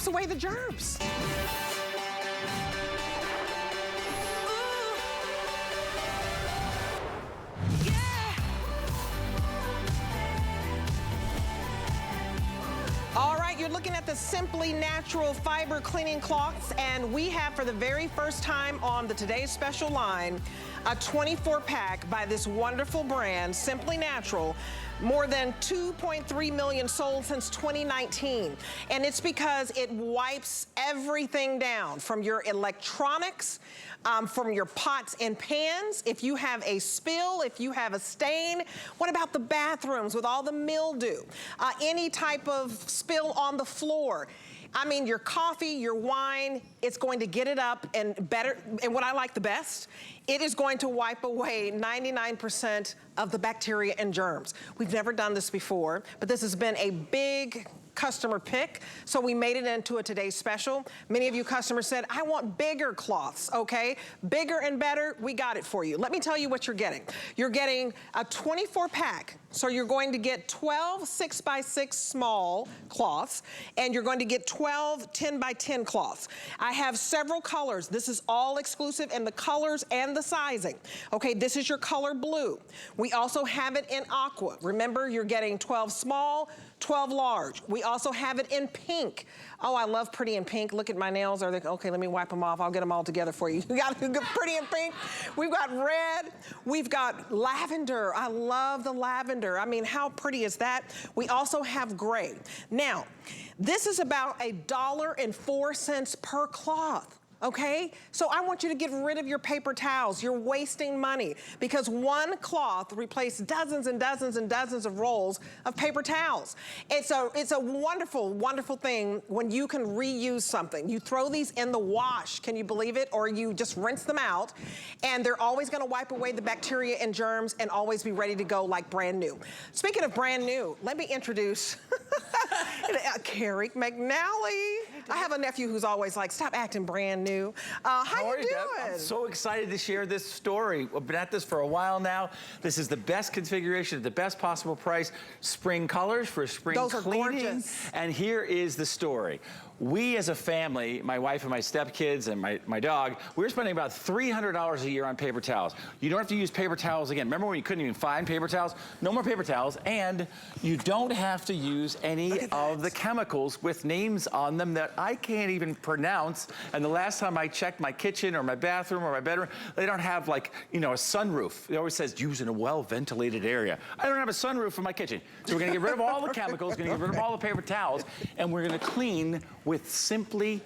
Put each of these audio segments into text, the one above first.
wipes away the germs. All right, you're looking at the Simply Natural Fiber Cleaning Cloths, and we have, for the very first time on the Today's Special line, a 24-pack by this wonderful brand, Simply Natural. More than 2.3 million sold since 2019. And it's because it wipes everything down, from your electronics, from your pots and pans. If you have a spill, if you have a stain, what about the bathrooms with all the mildew? Any type of spill on the floor. I mean, your coffee, your wine, it's going to get it up, and better, and what I like the best, it is going to wipe away 99% of the bacteria and germs. We've never done this before, but this has been a big customer pick, so we made it into a Today's Special. Many of you customers said, I want bigger cloths, okay? Bigger and better, we got it for you. Let me tell you what you're getting. You're getting a 24-pack, so you're going to get 12 6x6 small cloths, and you're going to get 12 10x10 cloths. I have several colors. This is all exclusive in the colors and the sizing. Okay, this is your color blue. We also have it in aqua. Remember, you're getting 12 small, 12 large. We also have it in pink. Oh, I love pretty in pink. Look at my nails. Are they okay? Let me wipe them off. I'll get them all together for you. We got pretty in pink. We've got red. We've got lavender. I love the lavender. I mean, how pretty is that? We also have gray. Now, this is about $1.04 per cloth. Okay? So I want you to get rid of your paper towels. You're wasting money because one cloth replaced dozens and dozens and dozens of rolls of paper towels. It's a wonderful, wonderful thing when you can reuse something. You throw these in the wash, can you believe it? Or you just rinse them out, and they're always gonna wipe away the bacteria and germs and always be ready to go like brand new. Speaking of brand new, let me introduce Carrie McNally. I have a nephew who's always like, stop acting brand new. How you doing? Deb? I'm so excited to share this story. I've been at this for a while now. This is the best configuration at the best possible price. Spring colors for spring cleaning. Those are gorgeous. And here is the story. We as a family, my wife and my stepkids and my dog, we were spending about $300 a year on paper towels. You don't have to use paper towels again. Remember when you couldn't even find paper towels? No more paper towels, and you don't have to use any of the chemicals with names on them that I can't even pronounce. And the last time I checked my kitchen or my bathroom or my bedroom, they don't have, like, you know, a sunroof. It always says use in a well-ventilated area. I don't have a sunroof in my kitchen. So we're gonna get rid of all the chemicals, gonna get rid of all the paper towels, and we're gonna clean with Simply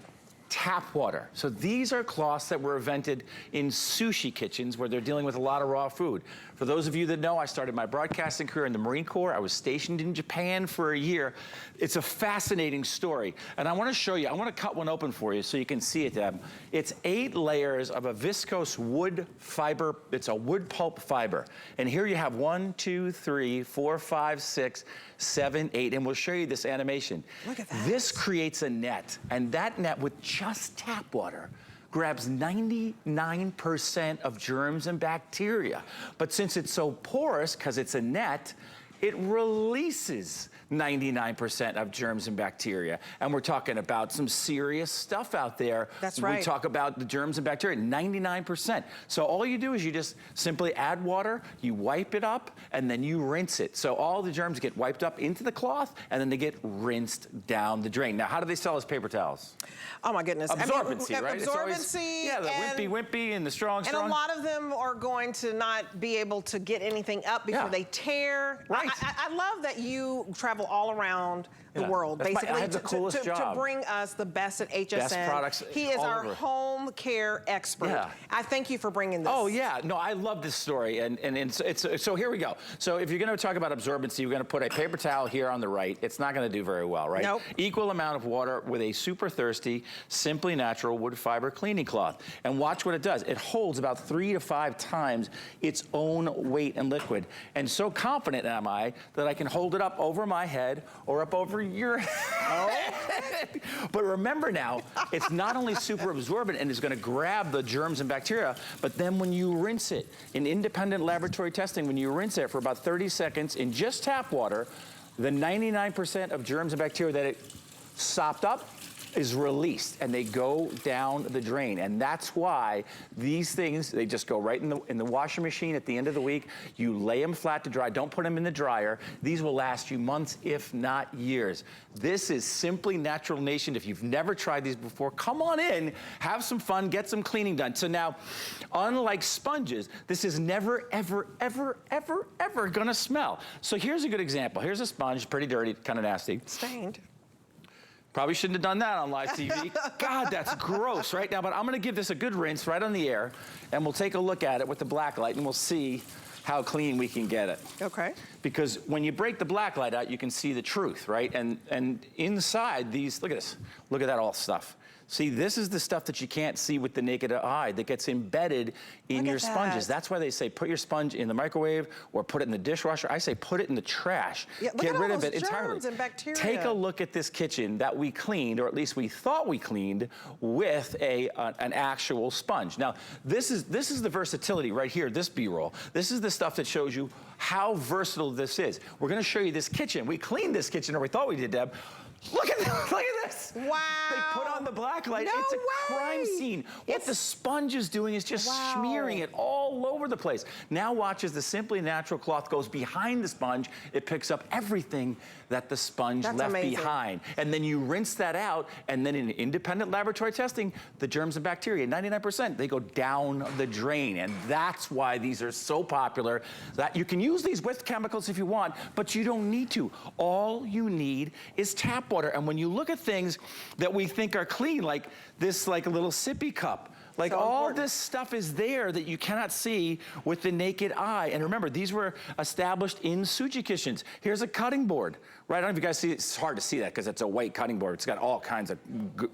tap water. So these are cloths that were invented in sushi kitchens where they're dealing with a lot of raw food. For those of you that know, I started my broadcasting career in the Marine Corps. I was stationed in Japan for a year. It's a fascinating story. And I want to show you, I want to cut one open for you so you can see it, Deb. It's 8 layers of a viscose wood fiber. It's a wood pulp fiber. And here you have 1, 2, 3, 4, 5, 6, 7, 8, and we'll show you this animation. Look at that. This creates a net, and that net with just tap water grabs 99% of germs and bacteria. But since it's so porous, because it's a net, it releases 99% of germs and bacteria. And we're talking about some serious stuff out there. That's right. We talk about the germs and bacteria, 99%. So all you do is you just simply add water, you wipe it up, and then you rinse it. So all the germs get wiped up into the cloth, and then they get rinsed down the drain. Now, how do they sell as paper towels? Oh my goodness. Absorbency, right? Absorbency. Yeah, the wimpy and the strong. And a lot of them are going to not be able to get anything up before they tear. Right. I love that you travel all around the world, basically, I have the coolest job. to bring us the best at HSN. Best products. He is our home care expert. Yeah. I thank you for bringing this. Oh yeah, no, I love this story, and so here we go. So if you're going to talk about absorbency, you're going to put a paper towel here on the right. It's not going to do very well, right? Nope. Equal amount of water with a super thirsty, Simply Natural wood fiber cleaning cloth, and watch what it does. It holds about 3 to 5 times its own weight in liquid, and so confident am I that I can hold it up over my head or up over your head. But remember now, it's not only super absorbent and is going to grab the germs and bacteria, but then when you rinse it, in independent laboratory testing, when you rinse it for about 30 seconds in just tap water, the 99% of germs and bacteria that it sopped up is released and they go down the drain. And that's why these things, they just go right in the washing machine at the end of the week. You lay them flat to dry, don't put them in the dryer. These will last you months, if not years. This is Simply Natural Nation. If you've never tried these before, come on in, have some fun, get some cleaning done. So now, unlike sponges, this is never, ever, ever, ever, ever gonna smell. So here's a good example. Here's a sponge, pretty dirty, kind of nasty. Stained. Probably shouldn't have done that on live TV. God, that's gross right now, but I'm gonna give this a good rinse right on the air, and we'll take a look at it with the black light, and we'll see how clean we can get it. Okay. Because when you break the black light out, you can see the truth, right? And inside these, look at this, look at that all stuff. See, this is the stuff that you can't see with the naked eye that gets embedded in your sponges. That's why they say put your sponge in the microwave or put it in the dishwasher. I say put it in the trash. Yeah, Get rid of it entirely. Germs and bacteria. Take a look at this kitchen that we cleaned, or at least we thought we cleaned, with an actual sponge. Now, this is the versatility right here, this B-roll. This is the stuff that shows you how versatile this is. We're gonna show you this kitchen. We cleaned this kitchen, or we thought we did, Deb. Look at this, look at this. Wow. They put on the black light. No it's a way. crime scene. What the sponge is doing is just smearing it all over the place. Now watch as the Simply Natural cloth goes behind the sponge. It picks up everything that the sponge left behind. And then you rinse that out, and then in independent laboratory testing, the germs and bacteria, 99%, they go down the drain. And that's why these are so popular, that you can use these with chemicals if you want, but you don't need to. All you need is tap water. And when you look at things that we think are clean, like this, like a little sippy cup, like all this stuff is there that you cannot see with the naked eye. And remember, these were established in sushi kitchens. Here's a cutting board, right? I don't know if you guys see it. It's hard to see that because it's a white cutting board. It's got all kinds of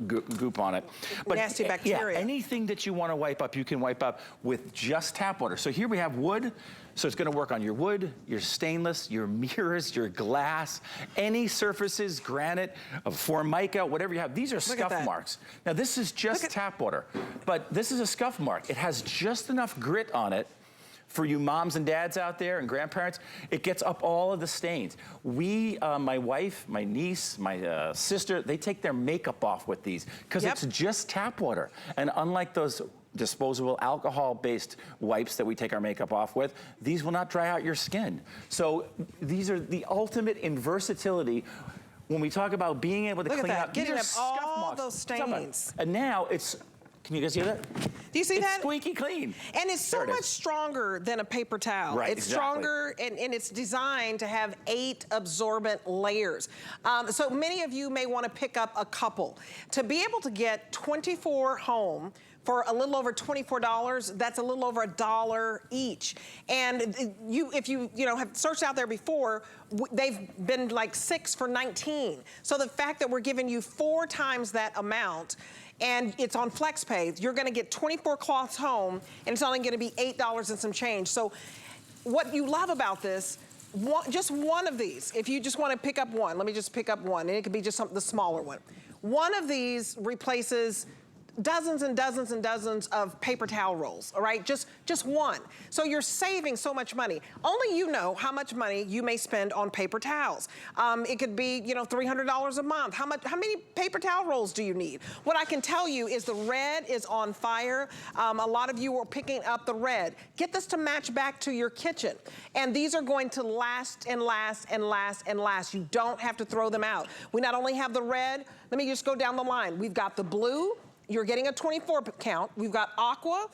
goop on it. But nasty bacteria. Yeah, anything that you want to wipe up, you can wipe up with just tap water. So here we have wood. So it's gonna work on your wood, your stainless, your mirrors, your glass, any surfaces, granite, Formica, whatever you have. These are scuff marks. Now this is just tap water, but this is a scuff mark. It has just enough grit on it for you moms and dads out there and grandparents. It gets up all of the stains. We, my wife, my niece, my sister, they take their makeup off with these because it's just tap water. And unlike those disposable alcohol-based wipes that we take our makeup off with, these will not dry out your skin. So these are the ultimate in versatility when we talk about being able to clean up. Getting up all those stains. And now it's, can you guys hear that? Do you see that? It's squeaky clean. And it's so much stronger than a paper towel. Right, it's stronger, and it's designed to have 8 absorbent layers. So many of you may want to pick up a couple. To be able to get 24 home for a little over $24, that's a little over $1 each. And if you have searched out there before, they've been like 6 for $19. So the fact that we're giving you 4 times that amount, and it's on FlexPay, you're gonna get 24 cloths home, and it's only gonna be $8 and some change. So what you love about this, just one of these, if you just wanna pick up one, let me just pick up one, and it could be just the smaller one. One of these replaces dozens and dozens and dozens of paper towel rolls, all right? Just one. So you're saving so much money. Only you know how much money you may spend on paper towels. It could be, $300 a month. How many paper towel rolls do you need? What I can tell you is the red is on fire. A lot of you are picking up the red. Get this to match back to your kitchen. And these are going to last and last and last and last. You don't have to throw them out. We not only have the red, let me just go down the line. We've got the blue. You're getting a 24 count. We've got aqua,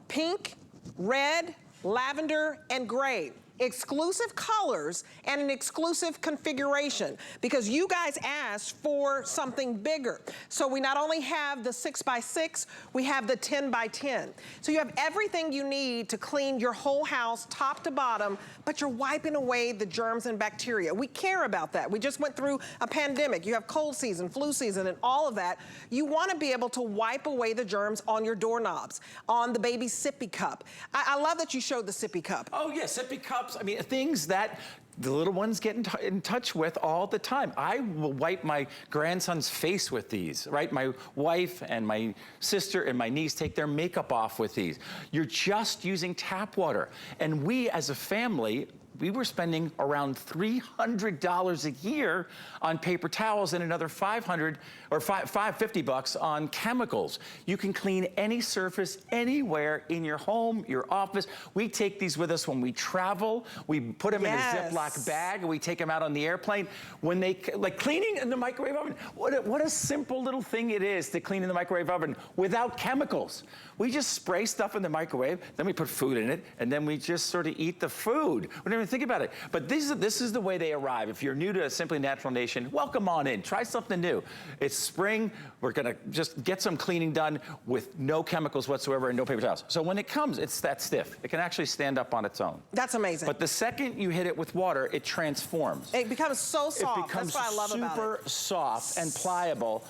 pink, red, lavender, and gray. Exclusive colors and an exclusive configuration because you guys asked for something bigger. So we not only have the 6x6, we have the 10x10. So you have everything you need to clean your whole house top to bottom, but you're wiping away the germs and bacteria. We care about that. We just went through a pandemic. You have cold season, flu season, and all of that. You want to be able to wipe away the germs on your doorknobs, on the baby sippy cup. I love that you showed the sippy cup. Oh yeah, sippy cups. I mean, things that the little ones get in touch with all the time. I will wipe my grandson's face with these, right? My wife and my sister and my niece take their makeup off with these. You're just using tap water. And we as a family, we were spending around $300 a year on paper towels and another $500 or $550 on chemicals. You can clean any surface anywhere in your home, your office. We take these with us when we travel. We put them in a Ziploc bag and we take them out on the airplane. When they, like cleaning in the microwave oven, what a simple little thing it is to clean in the microwave oven without chemicals. We just spray stuff in the microwave, then we put food in it, and then we just sort of eat the food. We don't even think about it. But this is the way they arrive. If you're new to Simply Natural Nation, welcome on in. Try something new. It's spring. We're going to just get some cleaning done with no chemicals whatsoever and no paper towels. So when it comes, it's that stiff. It can actually stand up on its own. That's amazing. But the second you hit it with water, it transforms. It becomes so soft. It becomes That's what I love about it. super soft and pliable.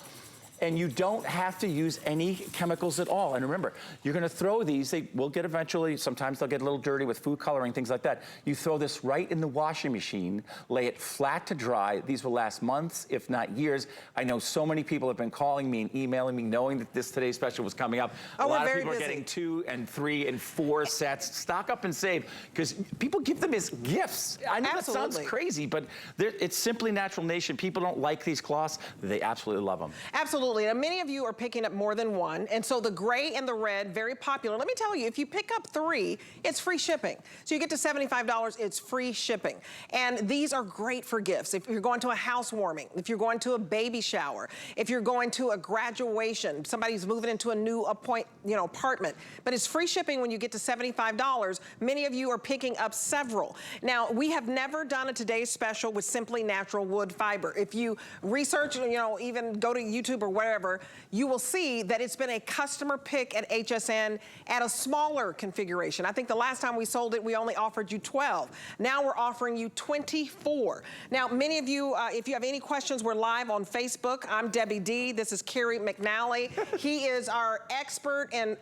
And you don't have to use any chemicals at all. And remember, you're gonna throw these, they will get eventually, sometimes they'll get a little dirty with food coloring, things like that. You throw this right in the washing machine, lay it flat to dry. These will last months, if not years. I know so many people have been calling me and emailing me knowing that this Today's Special was coming up. Oh, a lot we're of very people busy. are getting 2 and 3 and 4 sets. Stock up and save, because people give them as gifts. I know that sounds crazy, but it's Simply Natural Nation. People don't like these cloths. They absolutely love them. Absolutely. Now, many of you are picking up more than one, and so the gray and the red, very popular. Let me tell you, if you pick up 3, it's free shipping. So you get to $75, it's free shipping. And these are great for gifts. If you're going to a housewarming, if you're going to a baby shower, if you're going to a graduation, somebody's moving into a new apartment. But it's free shipping when you get to $75. Many of you are picking up several. Now, we have never done a Today's Special with Simply Natural wood fiber. If you research, even go to YouTube or wherever, you will see that it's been a customer pick at HSN at a smaller configuration. I think the last time we sold it, we only offered you 12. Now we're offering you 24. Now, many of you, if you have any questions, we're live on Facebook. I'm Debbie D. This is Kerry McNally. He is our expert in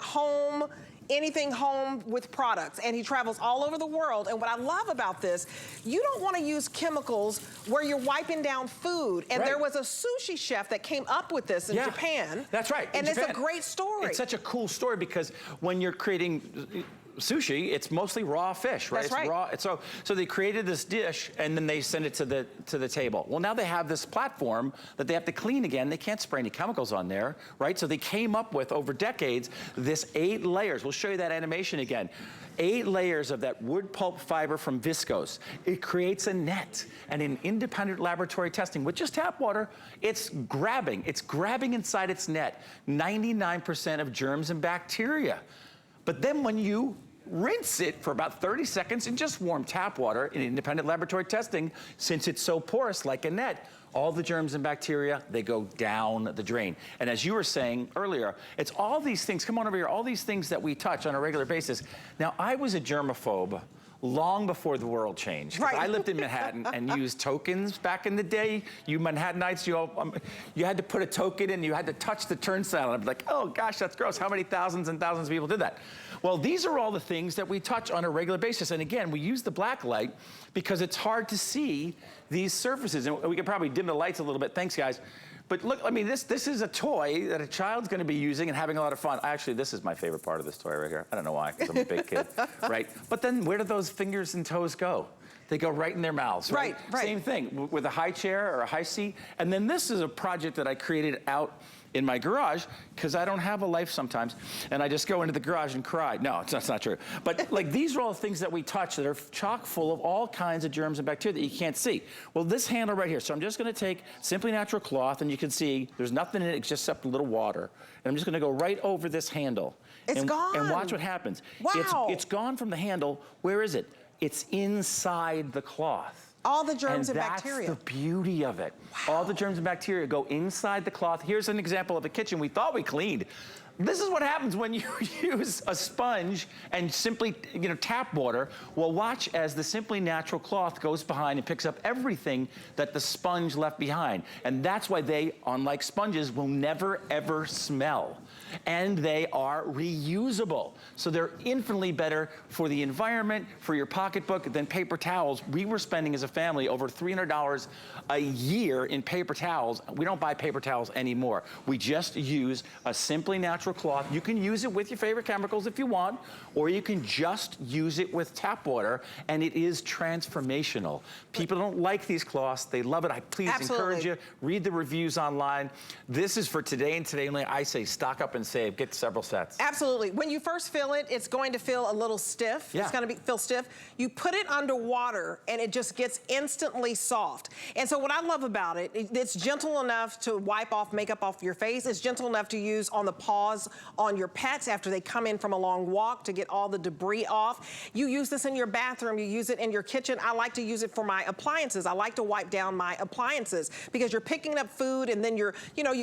anything home with products, and he travels all over the world. And what I love about this, you don't want to use chemicals where you're wiping down food. And there was a sushi chef that came up with this in Japan. That's right. And it's a great story. It's such a cool story because when you're creating sushi, it's mostly raw fish, right? That's right. It's raw. So they created this dish and then they send it to the table. Well, now they have this platform that they have to clean again. They can't spray any chemicals on there, right? So they came up with, over decades, this 8 layers. We'll show you that animation again. 8 layers of that wood pulp fiber from viscose. It creates a net. And in independent laboratory testing with just tap water, it's grabbing inside its net 99% of germs and bacteria. But then when you rinse it for about 30 seconds in just warm tap water in independent laboratory testing, since it's so porous like a net, all the germs and bacteria, they go down the drain. And as you were saying earlier, it's all these things, come on over here, all these things that we touch on a regular basis. Now, I was a germaphobe long before the world changed. Right. I lived in Manhattan and used tokens back in the day. You Manhattanites, you had to put a token in, you had to touch the turnstile. And I'd be like, oh gosh, that's gross. How many thousands and thousands of people did that? Well, these are all the things that we touch on a regular basis. And again, we use the black light because it's hard to see these surfaces. And we could probably dim the lights a little bit. Thanks, guys. But look, I mean, this is a toy that a child's going to be using and having a lot of fun. Actually, this is my favorite part of this toy right here. I don't know why, because I'm a big kid, right? But then where do those fingers and toes go? They go right in their mouths, right? Same thing with a high chair or a high seat. And then this is a project that I created out in my garage, because I don't have a life sometimes, and I just go into the garage and cry. No, that's not true. But like, these are all things that we touch that are chock full of all kinds of germs and bacteria that you can't see. Well, this handle right here, so I'm just gonna take Simply Natural cloth, and you can see there's nothing in it except a little water. And I'm just gonna go right over this handle. It's gone. And watch what happens. Wow. It's gone from the handle. Where is it? It's inside the cloth. All the germs and bacteria. That's the beauty of it. Wow. All the germs and bacteria go inside the cloth. Here's an example of a kitchen we thought we cleaned. This is what happens when you use a sponge and simply, tap water. Well, watch as the Simply Natural cloth goes behind and picks up everything that the sponge left behind. And that's why they, unlike sponges, will never, ever smell. And they are reusable. So they're infinitely better for the environment, for your pocketbook, than paper towels. We were spending as a family over $300 a year in paper towels. We don't buy paper towels anymore. We just use a Simply Natural natural cloth. You can use it with your favorite chemicals if you want, or you can just use it with tap water, and it is transformational. People don't like these cloths. They love it. I please encourage you, read the reviews online. This is for today and today only. I say stock up and save. Get several sets. Absolutely. When you first fill it, it's going to feel a little stiff. Yeah. It's going to feel stiff. You put it under water, and it just gets instantly soft. And so what I love about it, it's gentle enough to wipe off makeup off your face. It's gentle enough to use on the paws on your pets after they come in from a long walk to get all the debris off. You use this in your bathroom. You use it in your kitchen. I like to use it for my appliances. I like to wipe down my appliances because you're picking up food, and then you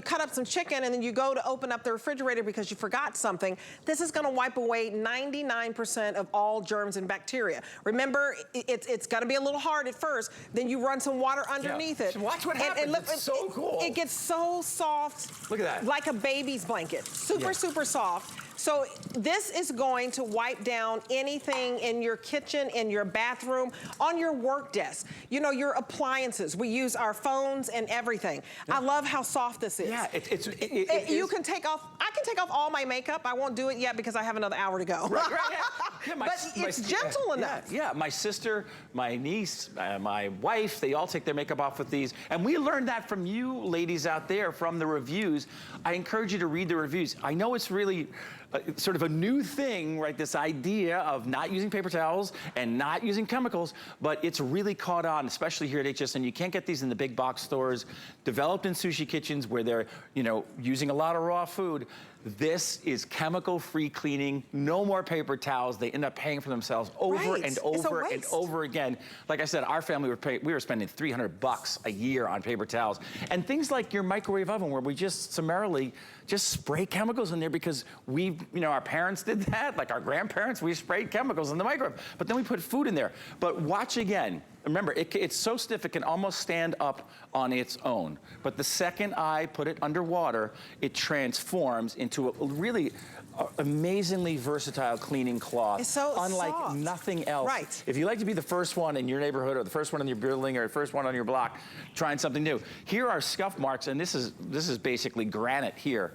cut up some chicken, and then you go to open up the refrigerator because you forgot something. This is going to wipe away 99% of all germs and bacteria. Remember, it's going to be a little hard at first. Then you run some water underneath it. Watch what happens. It's so cool. It gets so soft. Look at that. Like a baby's blanket. Super soft. So this is going to wipe down anything in your kitchen, in your bathroom, on your work desk. You know, your appliances. We use our phones and everything. Yeah. I love how soft this is. Yeah, you can take off. I can take off all my makeup. I won't do it yet because I have another hour to go. Right, yeah. But it's gentle enough. Yeah, my sister, my niece, my wife, they all take their makeup off with these. And we learned that from you ladies out there, from the reviews. I encourage you to read the reviews. I know it's really sort of a new thing, right? This idea of not using paper towels and not using chemicals, but it's really caught on, especially here at HSN. You can't get these in the big box stores, developed in sushi kitchens where they're, using a lot of raw food. This is chemical-free cleaning, no more paper towels. They end up paying for themselves over and over and over again. Like I said, our family we were spending $300 a year on paper towels. And things like your microwave oven where we just summarily just spray chemicals in there because our parents did that, like our grandparents, we sprayed chemicals in the microwave, but then we put food in there. But watch again. Remember, it's so stiff it can almost stand up on its own. But the second I put it underwater, it transforms into a really amazingly versatile cleaning cloth. It's so unlike soft. Nothing else. Right. If you like to be the first one in your neighborhood or the first one in your building or the first one on your block trying something new, here are scuff marks, and this is basically granite here.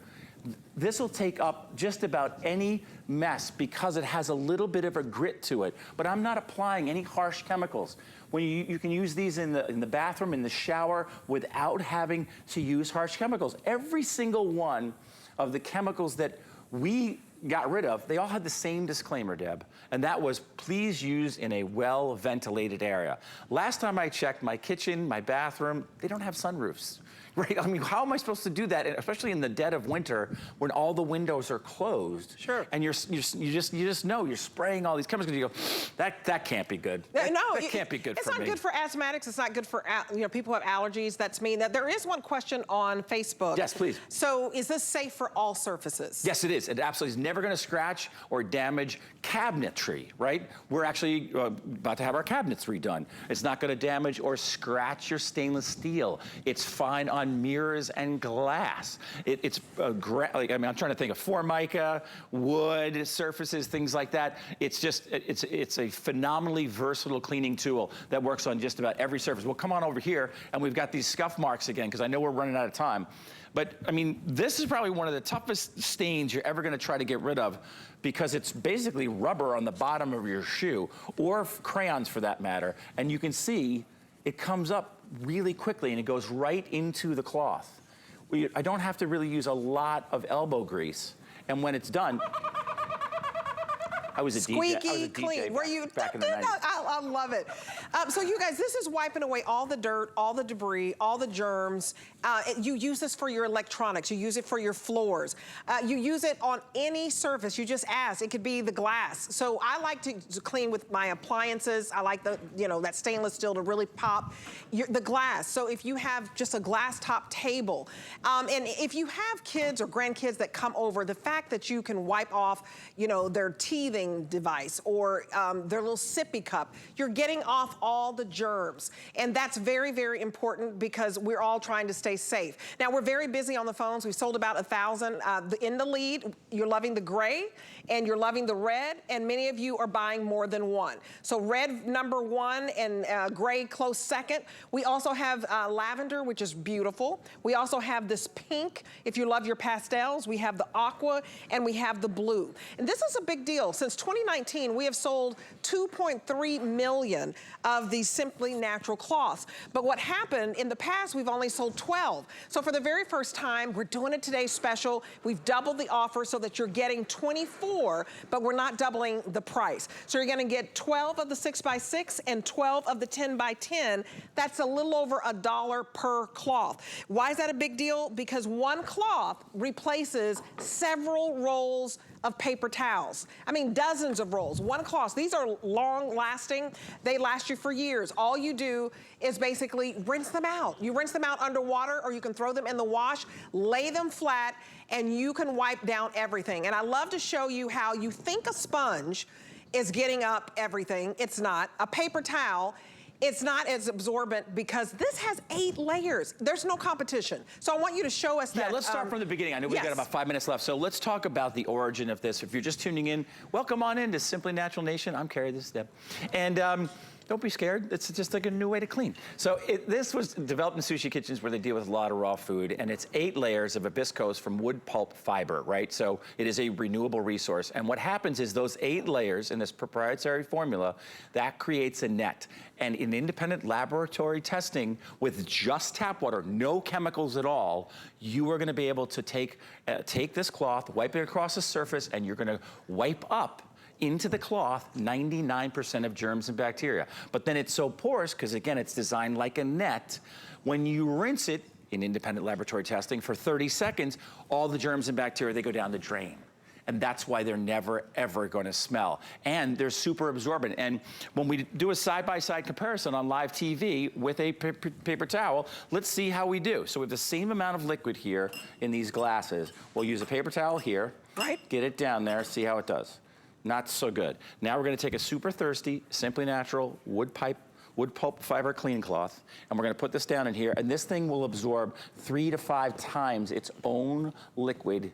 This will take up just about any mess because it has a little bit of a grit to it, but I'm not applying any harsh chemicals. When you can use these in the bathroom, in the shower, without having to use harsh chemicals. Every single one of the chemicals that we got rid of, they all had the same disclaimer, Deb, and that was, please use in a well-ventilated area. Last time I checked, my kitchen, my bathroom, they don't have sunroofs. Right? I mean, how am I supposed to do that, especially in the dead of winter when all the windows are closed? Sure. And you just know you're spraying all these chemicals. And you go, that can't be good. That can't be good for me. It's not good for asthmatics. It's not good for people who have allergies. That's mean. That there is one question on Facebook. Yes, please. So, is this safe for all surfaces? Yes, it is. It absolutely is never going to scratch or damage cabinetry. Right? We're actually about to have our cabinets redone. It's not going to damage or scratch your stainless steel. It's fine on mirrors and glass. I'm trying to think of Formica, wood surfaces, things like that. It's a phenomenally versatile cleaning tool that works on just about every surface. Well, come on over here, and we've got these scuff marks again, because I know we're running out of time. But I mean, this is probably one of the toughest stains you're ever gonna try to get rid of, because it's basically rubber on the bottom of your shoe, or crayons for that matter. And you can see it comes up really quickly and it goes right into the cloth. I don't have to really use a lot of elbow grease. And when it's done, I was a Squeaky DJ clean. Were you back in the 90s. I love it. So you guys, this is wiping away all the dirt, all the debris, all the germs. You use this for your electronics. You use it for your floors. You use it on any surface. You just ask. It could be the glass. So I like to clean with my appliances. I like that stainless steel to really pop the glass. So if you have just a glass top table, and if you have kids or grandkids that come over, the fact that you can wipe off, their teething dosing device or their little sippy cup. You're getting off all the germs. And that's very, very important because we're all trying to stay safe. Now, we're very busy on the phones. We've sold about 1,000. In the lead, you're loving the gray and you're loving the red, and many of you are buying more than one. So red #1 and gray close second. We also have lavender, which is beautiful. We also have this pink, if you love your pastels. We have the aqua and we have the blue. And this is a big deal. Since 2019, we have sold 2.3 million of these Simply Natural cloths. But what happened, in the past, we've only sold 12. So for the very first time, we're doing it today special. We've doubled the offer so that you're getting 24, but we're not doubling the price. So you're gonna get 12 of the 6x6 and 12 of the 10x10. That's a little over $1 per cloth. Why is that a big deal? Because one cloth replaces several rolls of paper towels. I mean, dozens of rolls, one cloth. These are long lasting. They last you for years. All you do is basically rinse them out. You rinse them out underwater, or you can throw them in the wash, lay them flat, and you can wipe down everything. And I love to show you how you think a sponge is getting up everything. It's not. A paper towel, it's not as absorbent because this has 8 layers. There's no competition. So I want you to show us that. Yeah, let's start from the beginning. I know we've got about 5 minutes left. So let's talk about the origin of this. If you're just tuning in, welcome on in to Simply Natural Nation. I'm Carrie, this is Deb. And don't be scared. It's just like a new way to clean. So this was developed in sushi kitchens where they deal with a lot of raw food, and it's 8 layers of a viscose from wood pulp fiber, right? So it is a renewable resource. And what happens is those 8 layers in this proprietary formula, that creates a net. And in independent laboratory testing with just tap water, no chemicals at all, you are gonna be able to take this cloth, wipe it across the surface, and you're gonna wipe up into the cloth 99% of germs and bacteria. But then it's so porous, because again, it's designed like a net. When you rinse it in independent laboratory testing for 30 seconds, all the germs and bacteria, they go down the drain. And that's why they're never, ever gonna smell. And they're super absorbent. And when we do a side-by-side comparison on live TV with a paper towel, let's see how we do. So with the same amount of liquid here in these glasses, we'll use a paper towel here, right? Get it down there, see how it does. Not so good. Now we're gonna take a super thirsty, Simply Natural wood pulp fiber clean cloth, and we're gonna put this down in here, and this thing will absorb 3 to 5 times its own liquid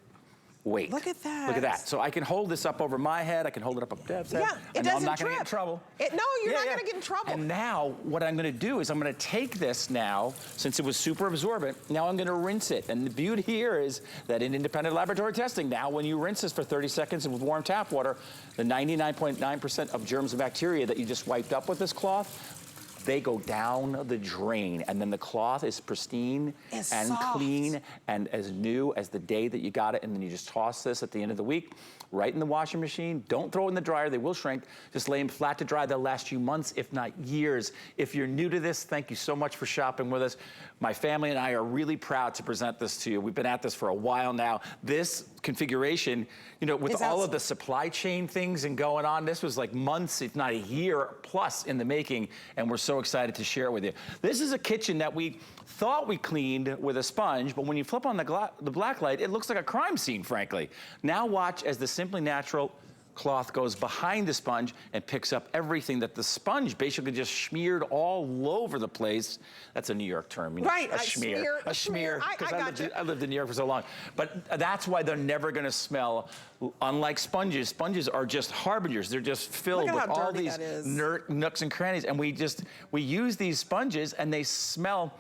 weight. Look at that. Look at that. So I can hold this up over my head, I can hold it up Deb's head. Yeah, it doesn't I'm not trip. gonna get in trouble. No, you're not gonna get in trouble. And now, what I'm gonna do is I'm gonna take this now, since it was super absorbent, now I'm gonna rinse it. And the beauty here is that in independent laboratory testing, now when you rinse this for 30 seconds with warm tap water, the 99.9% of germs and bacteria that you just wiped up with this cloth, they go down the drain, and then the cloth is pristine and soft, clean and as new as the day that you got it. And then you just toss this at the end of the week right in the washing machine. Don't throw it in the dryer, they will shrink. Just lay them flat to dry. They'll last you months, if not years. If you're new to this, thank you so much for shopping with us. My family and I are really proud to present this to you. We've been at this for a while now. This configuration, you know, with all of the supply chain things and going on, this was like months, if not a year plus in the making, and we're so excited to share it with you. This is a kitchen that we thought we cleaned with a sponge, but when you flip on the black light, it looks like a crime scene, frankly. Now watch as the Simply Natural cloth goes behind the sponge and picks up everything that the sponge basically just smeared all over the place. That's a New York term, you know, right? A smear. Because I lived in New York for so long. But that's why they're never going to smell. Unlike sponges, sponges are just harbingers. They're just filled with all these nooks and crannies, and we use these sponges and they smell.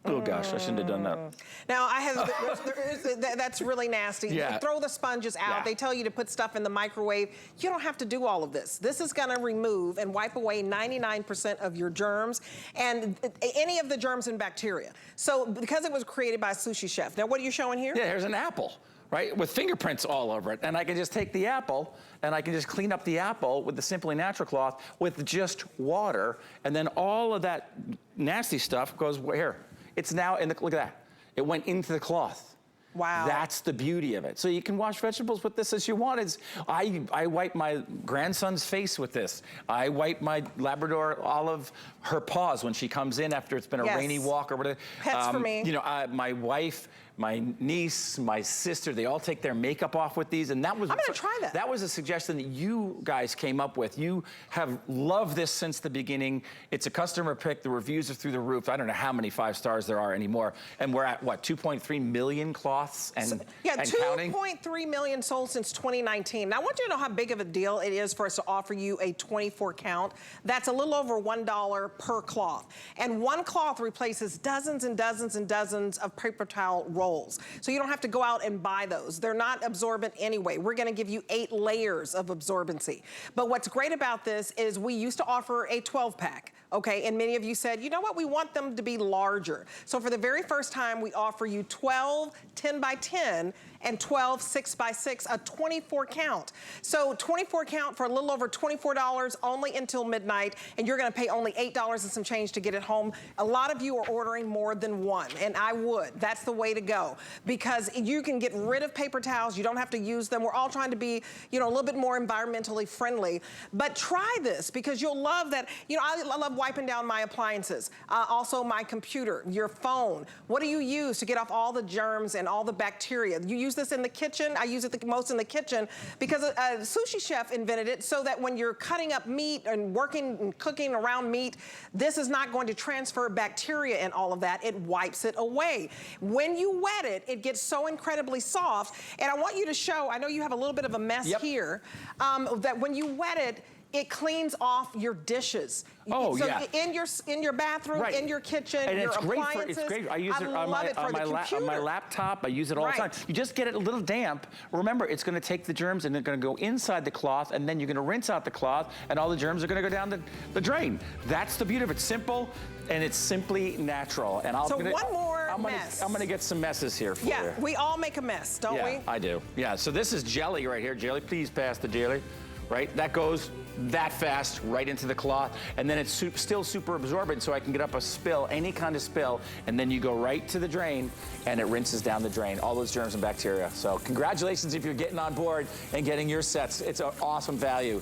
Oh gosh, I shouldn't have done that. Now I have, that's really nasty. Yeah. You throw the sponges out. Yeah. They tell you to put stuff in the microwave. You don't have to do all of this. This is gonna remove and wipe away 99% of your germs and any of the germs and bacteria. So because it was created by a sushi chef. Now what are you showing here? Yeah, here's an apple, right? With fingerprints all over it. And I can just take the apple and I can just clean up the apple with the Simply Natural cloth with just water. And then all of that nasty stuff goes here. It's now in the, look at that. It went into the cloth. Wow. That's the beauty of it. So you can wash vegetables with this as you want. I wipe my grandson's face with this. I wipe my Labrador Olive, her paws when she comes in after it's been a rainy walk or whatever. Pets for me. You know, my wife my niece, my sister, they all take their makeup off with these, and that was— I'm gonna try that. That was a suggestion that you guys came up with. You have loved this since the beginning. It's a customer pick. The reviews are through the roof. I don't know how many 5 stars there are anymore. And we're at, what, 2.3 million cloths and, and counting? 2.3 million sold since 2019. Now, I want you to know how big of a deal it is for us to offer you a 24 count. That's a little over $1 per cloth. And one cloth replaces dozens and dozens and dozens of paper towel rolls. So you don't have to go out and buy those. They're not absorbent anyway. We're gonna give you 8 layers of absorbency. But what's great about this is we used to offer a 12-pack. Okay, and many of you said, you know what, we want them to be larger. So for the very first time, we offer you 12 10 by 10 and 12 6 by 6, a 24 count. So 24 count for a little over $24 only until midnight, and you're gonna pay only $8 and some change to get it home. A lot of you are ordering more than one, and I would. That's the way to go, because you can get rid of paper towels. You don't have to use them. We're all trying to be, you know, a little bit more environmentally friendly. But try this, because you'll love that. You know, I love wiping down my appliances, also my computer, your phone. What do you use to get off all the germs and all the bacteria? You use this in the kitchen. I use it the most in the kitchen because a sushi chef invented it so that when you're cutting up meat and working and cooking around meat, this is not going to transfer bacteria and all of that. It wipes it away. When you wet it, it gets so incredibly soft. And I want you to show, I know you have a little bit of a mess here, that when you wet it, it cleans off your dishes. Oh, so yeah. in your bathroom, in your kitchen, and your it's appliances. Great. It's great. I use it on on my laptop. I use it all the time. You just get it a little damp. Remember, it's going to take the germs and they're going to go inside the cloth, and then you're going to rinse out the cloth, and all the germs are going to go down the drain. That's the beauty of it. It's simple, and it's simply natural. And one more mess. I'm going to get some messes here for you. Yeah, we all make a mess, don't we? Yeah, I do. Yeah, so this is jelly right here. Jelly, please pass the jelly. Right, that goes that fast right into the cloth, and then it's still super absorbent, so I can get up a spill, any kind of spill, and then you go right to the drain, and it rinses down the drain, all those germs and bacteria. So congratulations if you're getting on board and getting your sets. It's an awesome value.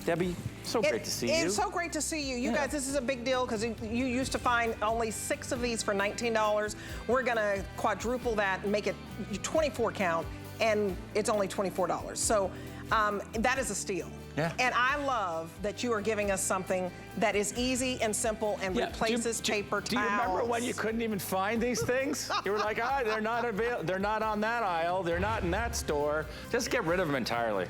Debbie, so great to see you. It's so great to see you. You guys, this is a big deal because you used to find only 6 of these for $19. We're gonna quadruple that and make it 24 count, and it's only $24. So that is a steal. Yeah. And I love that you are giving us something that is easy and simple and replaces paper towels. Do you remember when you couldn't even find these things? You were like, they're not they're not on that aisle, they're not in that store. Just get rid of them entirely.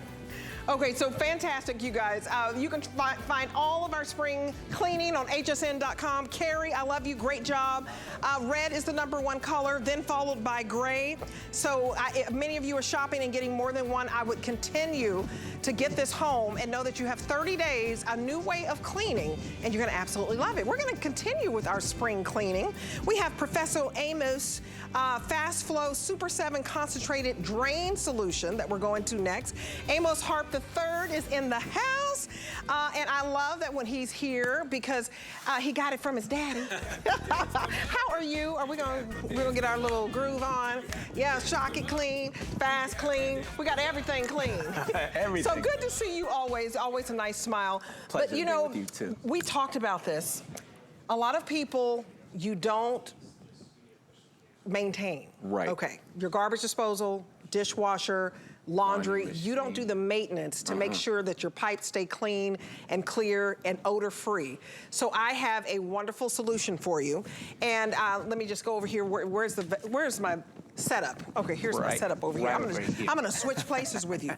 Okay, so fantastic, you guys. You can find all of our spring cleaning on hsn.com. Carrie, I love you, great job. Red is the #1 color, then followed by gray. So many of you are shopping and getting more than one. I would continue to get this home and know that you have 30 days, a new way of cleaning, and you're gonna absolutely love it. We're gonna continue with our spring cleaning. We have Professor Amos Fast Flow Super 7 Concentrated Drain Solution that we're going to next. Amos Harp III is in the house, and I love that when he's here because he got it from his daddy. How are you? We're gonna get our little groove on. Yeah, shock it clean, fast clean. We got everything clean. Everything. So good to see you always a nice smile. Pleasure But you to be know, with you too. we talked about this. A lot of people, you don't maintain. Right. Okay, your garbage disposal, dishwasher, laundry, you don't do the maintenance to make sure that your pipes stay clean and clear and odor free. So I have a wonderful solution for you. And let me just go over here. Where's my setup? Okay, here's my setup over here. I'm gonna switch places with you.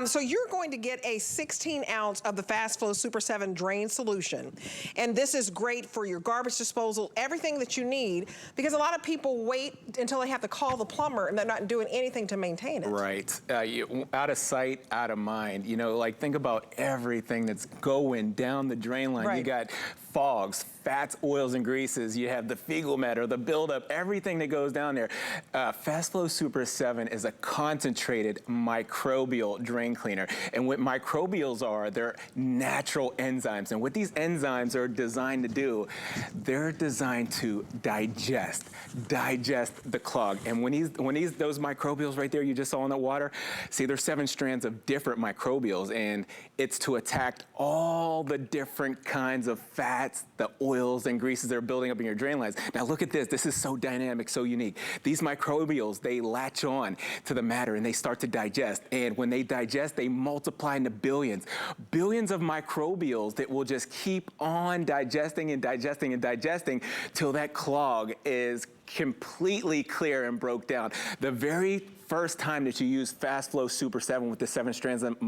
So you're going to get a 16 ounce of the Fast Flow Super 7 Drain Solution. And this is great for your garbage disposal, everything that you need, because a lot of people wait until they have to call the plumber and they're not doing anything to maintain it. Right. Out of sight, out of mind. You know, like think about everything that's going down the drain line. Right. You got fogs, fats, oils, and greases. You have the fecal matter, the buildup, everything that goes down there. Fast Flow Super 7 is a concentrated microbial drain cleaner. And what microbials are, they're natural enzymes. And what these enzymes are designed to do, they're designed to digest the clog. And when those microbials right there you just saw in the water, see, there's 7 strands of different microbials, and it's to attack all the different kinds of fats, the oils, oils and greases that are building up in your drain lines. Now look at this. This is so dynamic, so unique. These microbials, they latch on to the matter and they start to digest. And when they digest, they multiply into billions. Billions of microbials that will just keep on digesting and digesting and digesting till that clog is completely clear and broke down. The very first time that you use Fast Flow Super 7 with the 7 strands of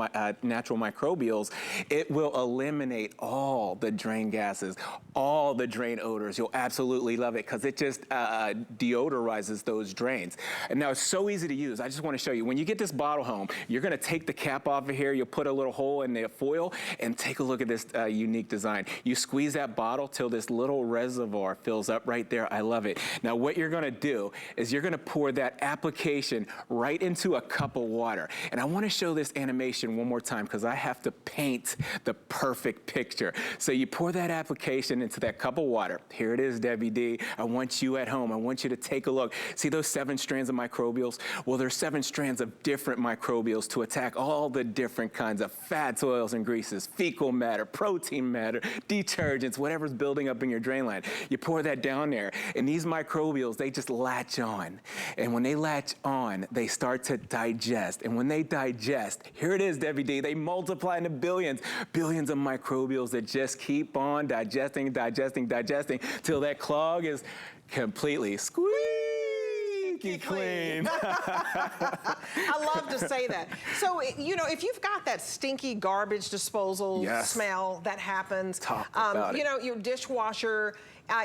natural microbials, it will eliminate all the drain gases, all the drain odors. You'll absolutely love it because it just deodorizes those drains. And now it's so easy to use. I just want to show you. When you get this bottle home, you're going to take the cap off of here. You'll put a little hole in the foil and take a look at this unique design. You squeeze that bottle till this little reservoir fills up right there. I love it. Now what you're going to do is you're going to pour that application right into a cup of water. And I want to show this animation one more time because I have to paint the perfect picture. So you pour that application into that cup of water. Here it is, Debbie D. I want you at home. I want you to take a look. See those 7 strands of microbials? Well, there's 7 strands of different microbials to attack all the different kinds of fats, oils, and greases, fecal matter, protein matter, detergents, whatever's building up in your drain line. You pour that down there, and these microbials, they just latch on. And when they latch on, they start to digest. And when they digest, here it is, Debbie D, they multiply into billions, billions of microbials that just keep on digesting, digesting, digesting, till that clog is completely squeaky clean. I love to say that. So, you know, if you've got that stinky garbage disposal smell that happens, Talk about it. you know, your dishwasher,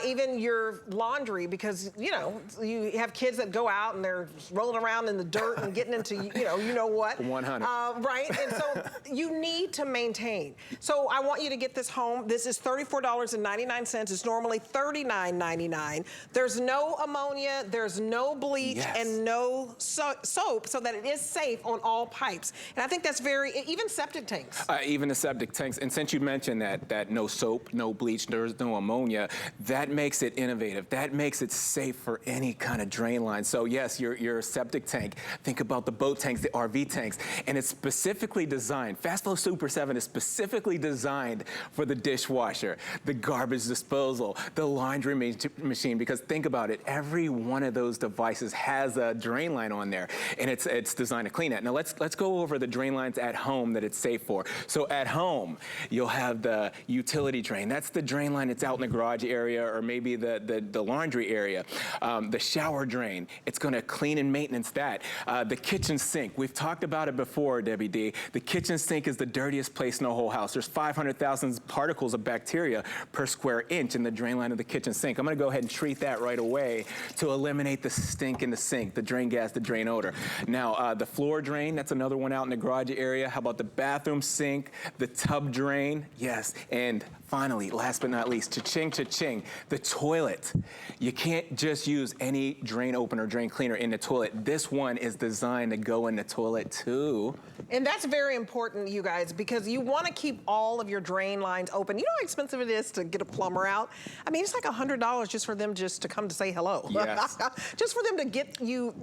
even your laundry, because, you know, you have kids that go out and they're rolling around in the dirt and getting into, you know what. 100. Right? And so you need to maintain. So I want you to get this home. This is $34.99. It's normally $39.99. There's no ammonia, there's no bleach, and no soap, so that it is safe on all pipes. And I think that's even septic tanks. Even the septic tanks. And since you mentioned that no soap, no bleach, there's no ammonia, that makes it innovative. That makes it safe for any kind of drain line. So yes, your septic tank, think about the boat tanks, the RV tanks, and it's specifically designed, Fast Flow Super 7 is specifically designed for the dishwasher, the garbage disposal, the laundry machine, because think about it, every one of those devices has a drain line on there, and it's designed to clean that. Now let's go over the drain lines at home that it's safe for. So at home, you'll have the utility drain. That's the drain line that's out in the garage area or maybe the laundry area. The shower drain, it's going to clean and maintenance that. The kitchen sink, we've talked about it before, Debbie D. The kitchen sink is the dirtiest place in the whole house. There's 500,000 particles of bacteria per square inch in the drain line of the kitchen sink. I'm going to go ahead and treat that right away to eliminate the stink in the sink, the drain gas, the drain odor. Now, the floor drain, that's another one out in the garage area. How about the bathroom sink, the tub drain? Yes, and finally, last but not least, cha-ching, cha-ching, the toilet. You can't just use any drain opener, drain cleaner in the toilet. This one is designed to go in the toilet too. And that's very important, you guys, because you want to keep all of your drain lines open. You know how expensive it is to get a plumber out? I mean, it's like $100 just for them just to come to say hello. Yes. Just for them to get you,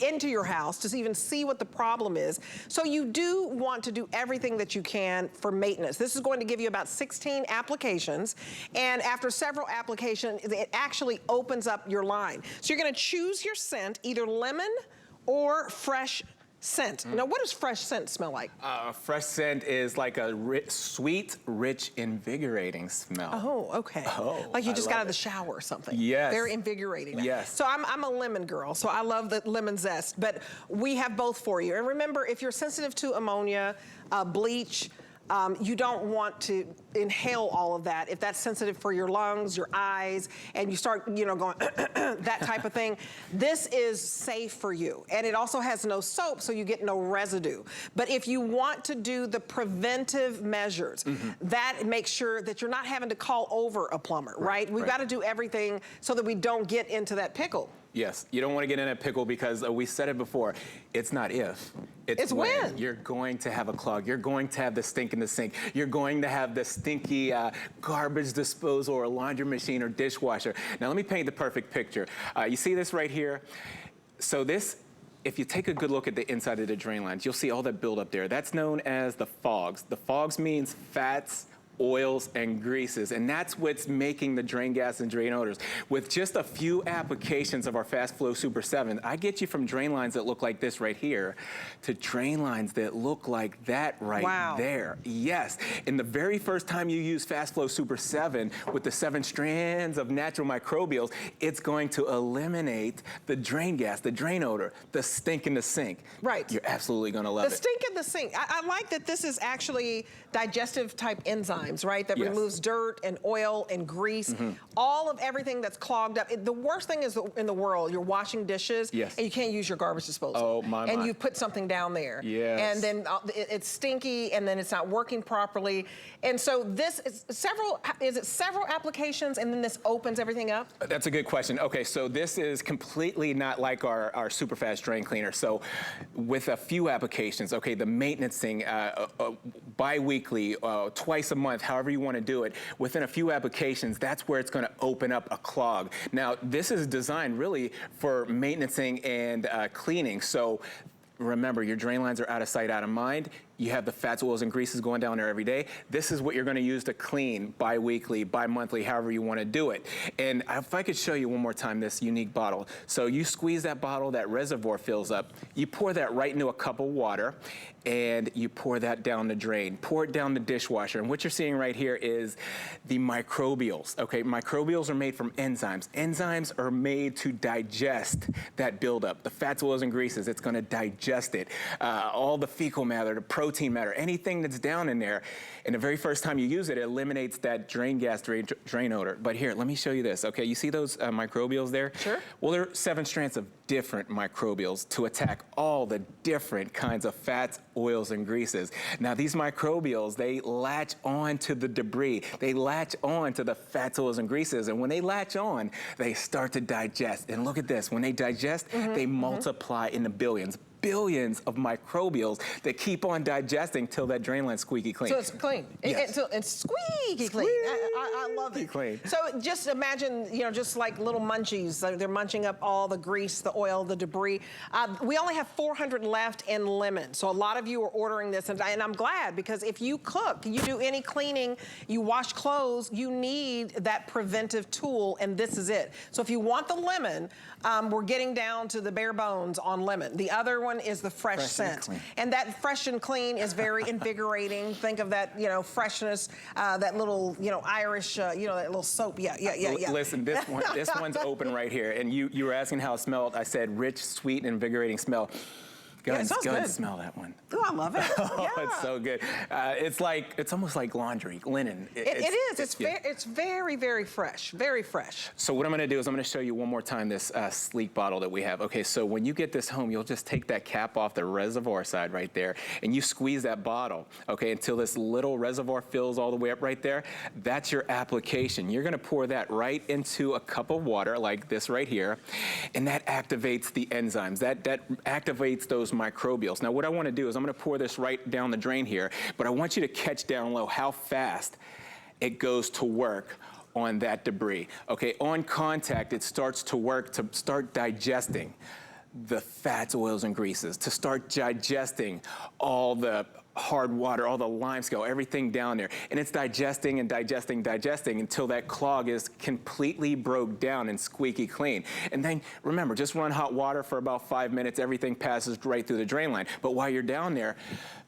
into your house, to even see what the problem is. So you do want to do everything that you can for maintenance. This is going to give you about 16 applications, and after several applications, it actually opens up your line. So you're going to choose your scent, either lemon or fresh scent. Now, what does fresh scent smell like? Fresh scent is like a sweet, rich, invigorating smell. Oh, okay. Oh, like you just got out of the it. shower or something. Yes. Very invigorating. Yes. So I'm a lemon girl, so I love the lemon zest, but we have both for you. And remember, if you're sensitive to ammonia, bleach, you don't want to inhale all of that. If that's sensitive for your lungs, your eyes, and you start, going that type of thing, this is safe for you. And it also has no soap, so you get no residue. But if you want to do the preventive measures, that makes sure that you're not having to call over a plumber, right? We've got to do everything so that we don't get into that pickle. Yes, you don't want to get in a pickle because we said it before, it's not if, it's when. You're going to have a clog. You're going to have the stink in the sink. You're going to have the stinky garbage disposal or laundry machine or dishwasher. Now let me paint the perfect picture. You see this right here? So this, if you take a good look at the inside of the drain lines, you'll see all that buildup there. That's known as the fogs. The fogs means fats, oils, and greases. And that's what's making the drain gas and drain odors. With just a few applications of our Fast Flow Super 7, I get you from drain lines that look like this right here to drain lines that look like that right there. Yes. And the very first time you use Fast Flow Super 7 with the 7 strands of natural microbials, it's going to eliminate the drain gas, the drain odor, the stink in the sink. Right. You're absolutely going to love it. The stink in the sink. I like that this is actually digestive type enzymes, right? That removes dirt and oil and grease, all of everything that's clogged up. The worst thing is in the world, you're washing dishes and you can't use your garbage disposal. Oh, my. And you put something down there. Yes. And then it's stinky and then it's not working properly. And so this is several applications and then this opens everything up? That's a good question. Okay, so this is completely not like our super fast drain cleaner. So with a few applications, okay, the maintenancing bi-weekly, twice a month, however you want to do it, within a few applications, that's where it's going to open up a clog. Now, this is designed really for maintenancing and cleaning. So remember, your drain lines are out of sight, out of mind. You have the fats, oils, and greases going down there every day. This is what you're going to use to clean bi-weekly, bi-monthly, however you want to do it. And if I could show you one more time this unique bottle. So you squeeze that bottle, that reservoir fills up. You pour that right into a cup of water, and you pour that down the drain. Pour it down the dishwasher. And what you're seeing right here is the microbials. Okay, microbials are made from enzymes. Enzymes are made to digest that buildup. The fats, oils, and greases, it's going to digest it. All the fecal matter, the protein matter, anything that's down in there. And the very first time you use it, it eliminates that drain gas, drain odor. But here, let me show you this. Okay, you see those microbials there? Sure. Well, there are 7 strands of different microbials to attack all the different kinds of fats, oils, and greases. Now, these microbials, they latch on to the debris. They latch on to the fats, oils, and greases. And when they latch on, they start to digest. And look at this. When they digest, they multiply in the billions of microbials that keep on digesting till that drain line's squeaky clean. So it's clean. Yes. It's squeaky clean. I love it. Clean. So just imagine, you know, just like little munchies. They're munching up all the grease, the oil, the debris. We only have 400 left in lemon. So a lot of you are ordering this, and I'm glad, because if you cook, you do any cleaning, you wash clothes, you need that preventive tool, and this is it. So if you want the lemon, we're getting down to the bare bones on lemon. The other one is the fresh scent. And that fresh and clean is very invigorating. Think of that, you know, freshness, that little, you know, Irish, you know, that little soap. Yeah. Listen, this one's open right here. And you were asking how it smelled. I said rich, sweet, and invigorating smell. Go ahead and smell that one. Oh, I love it. Oh, it's so good. It's almost like laundry, linen. It is. It's very, very fresh. Very fresh. So what I'm going to do is I'm going to show you one more time this sleek bottle that we have. Okay, so when you get this home, you'll just take that cap off the reservoir side right there, and you squeeze that bottle, okay, until this little reservoir fills all the way up right there. That's your application. You're going to pour that right into a cup of water like this right here, and that activates the enzymes. That activates those microbials. Now, what I want to do is I'm going to pour this right down the drain here, but I want you to catch down low how fast it goes to work on that debris. Okay, on contact, it starts to work to start digesting the fats, oils, and greases, to start digesting all the hard water, all the limescale, everything down there. And it's digesting and digesting until that clog is completely broke down and squeaky clean. And then remember, just run hot water for about 5 minutes. Everything passes right through the drain line. But while you're down there,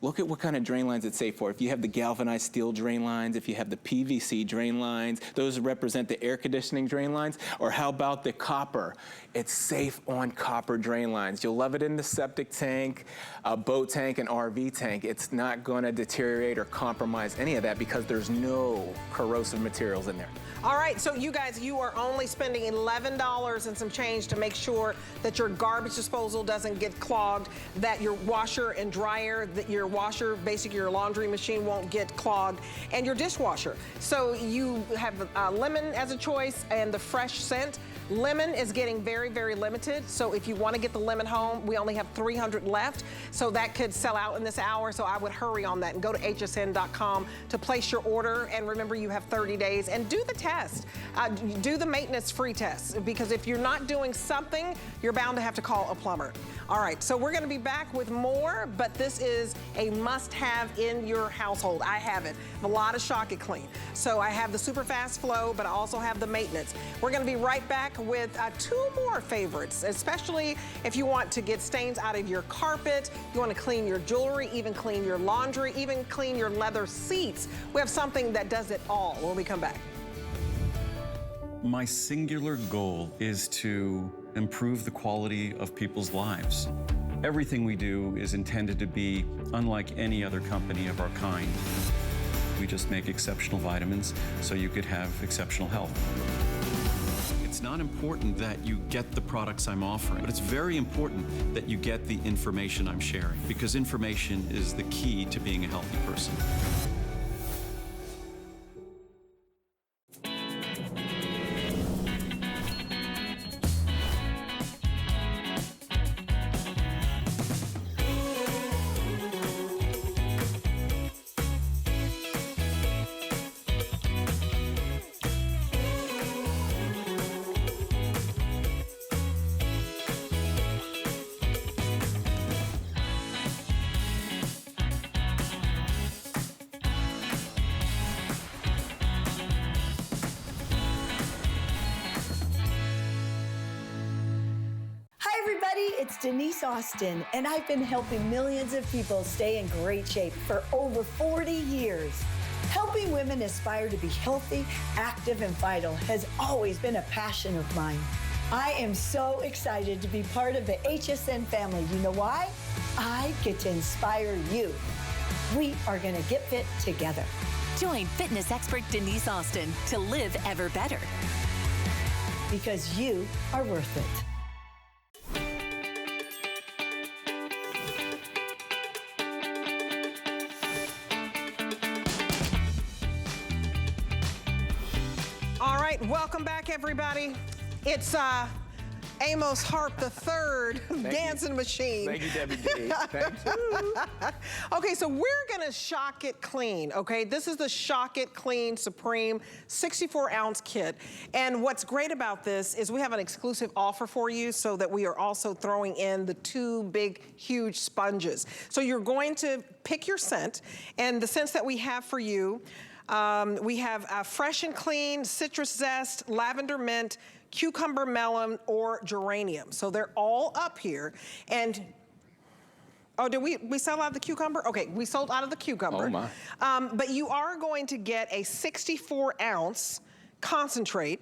look at what kind of drain lines it's safe for. If you have the galvanized steel drain lines, if you have the PVC drain lines, those represent the air conditioning drain lines. Or how about the copper? It's safe on copper drain lines. You'll love it in the septic tank, a boat tank, an RV tank. It's not going to deteriorate or compromise any of that because there's no corrosive materials in there. All right, so you guys, you are only spending $11 and some change to make sure that your garbage disposal doesn't get clogged, that your washer and dryer, that your washer, basically your laundry machine won't get clogged, and your dishwasher. So you have lemon as a choice and the fresh scent. Lemon is getting very, very limited. So if you want to get the lemon home, we only have 300 left. So that could sell out in this hour. So I would hurry on that and go to hsn.com to place your order. And remember, you have 30 days and do the test. Do the maintenance free test, because if you're not doing something, you're bound to have to call a plumber. All right, so we're gonna be back with more, but this is a must-have in your household. I have it. A lot of Shock It Clean. So I have the super fast flow, but I also have the maintenance. We're gonna be right back with 2 more favorites, especially if you want to get stains out of your carpet, you wanna clean your jewelry, even clean your laundry, even clean your leather seats. We have something that does it all when we come back. My singular goal is to improve the quality of people's lives. Everything we do is intended to be unlike any other company of our kind. We just make exceptional vitamins so you could have exceptional health. It's not important that you get the products I'm offering, but it's very important that you get the information I'm sharing, because information is the key to being a healthy person. It's Denise Austin, and I've been helping millions of people stay in great shape for over 40 years. Helping women aspire to be healthy, active, and vital has always been a passion of mine. I am so excited to be part of the HSN family. You know why? I get to inspire you. We are going to get fit together. Join fitness expert Denise Austin to live ever better. Because you are worth it. All right, welcome back, everybody. It's Amos Harp III, Dancing Machine. Thank you, Debbie D. Thank you. Okay, so we're gonna Shock It Clean, okay? This is the Shock It Clean Supreme 64-ounce kit. And what's great about this is we have an exclusive offer for you, so that we are also throwing in the 2 big, huge sponges. So you're going to pick your scent, and the scents that we have for you, we have Fresh and Clean, Citrus Zest, Lavender Mint, Cucumber Melon, or Geranium. So they're all up here. And, oh, did we sell out of the cucumber? Okay, we sold out of the cucumber. Oh my. But you are going to get a 64-ounce concentrate,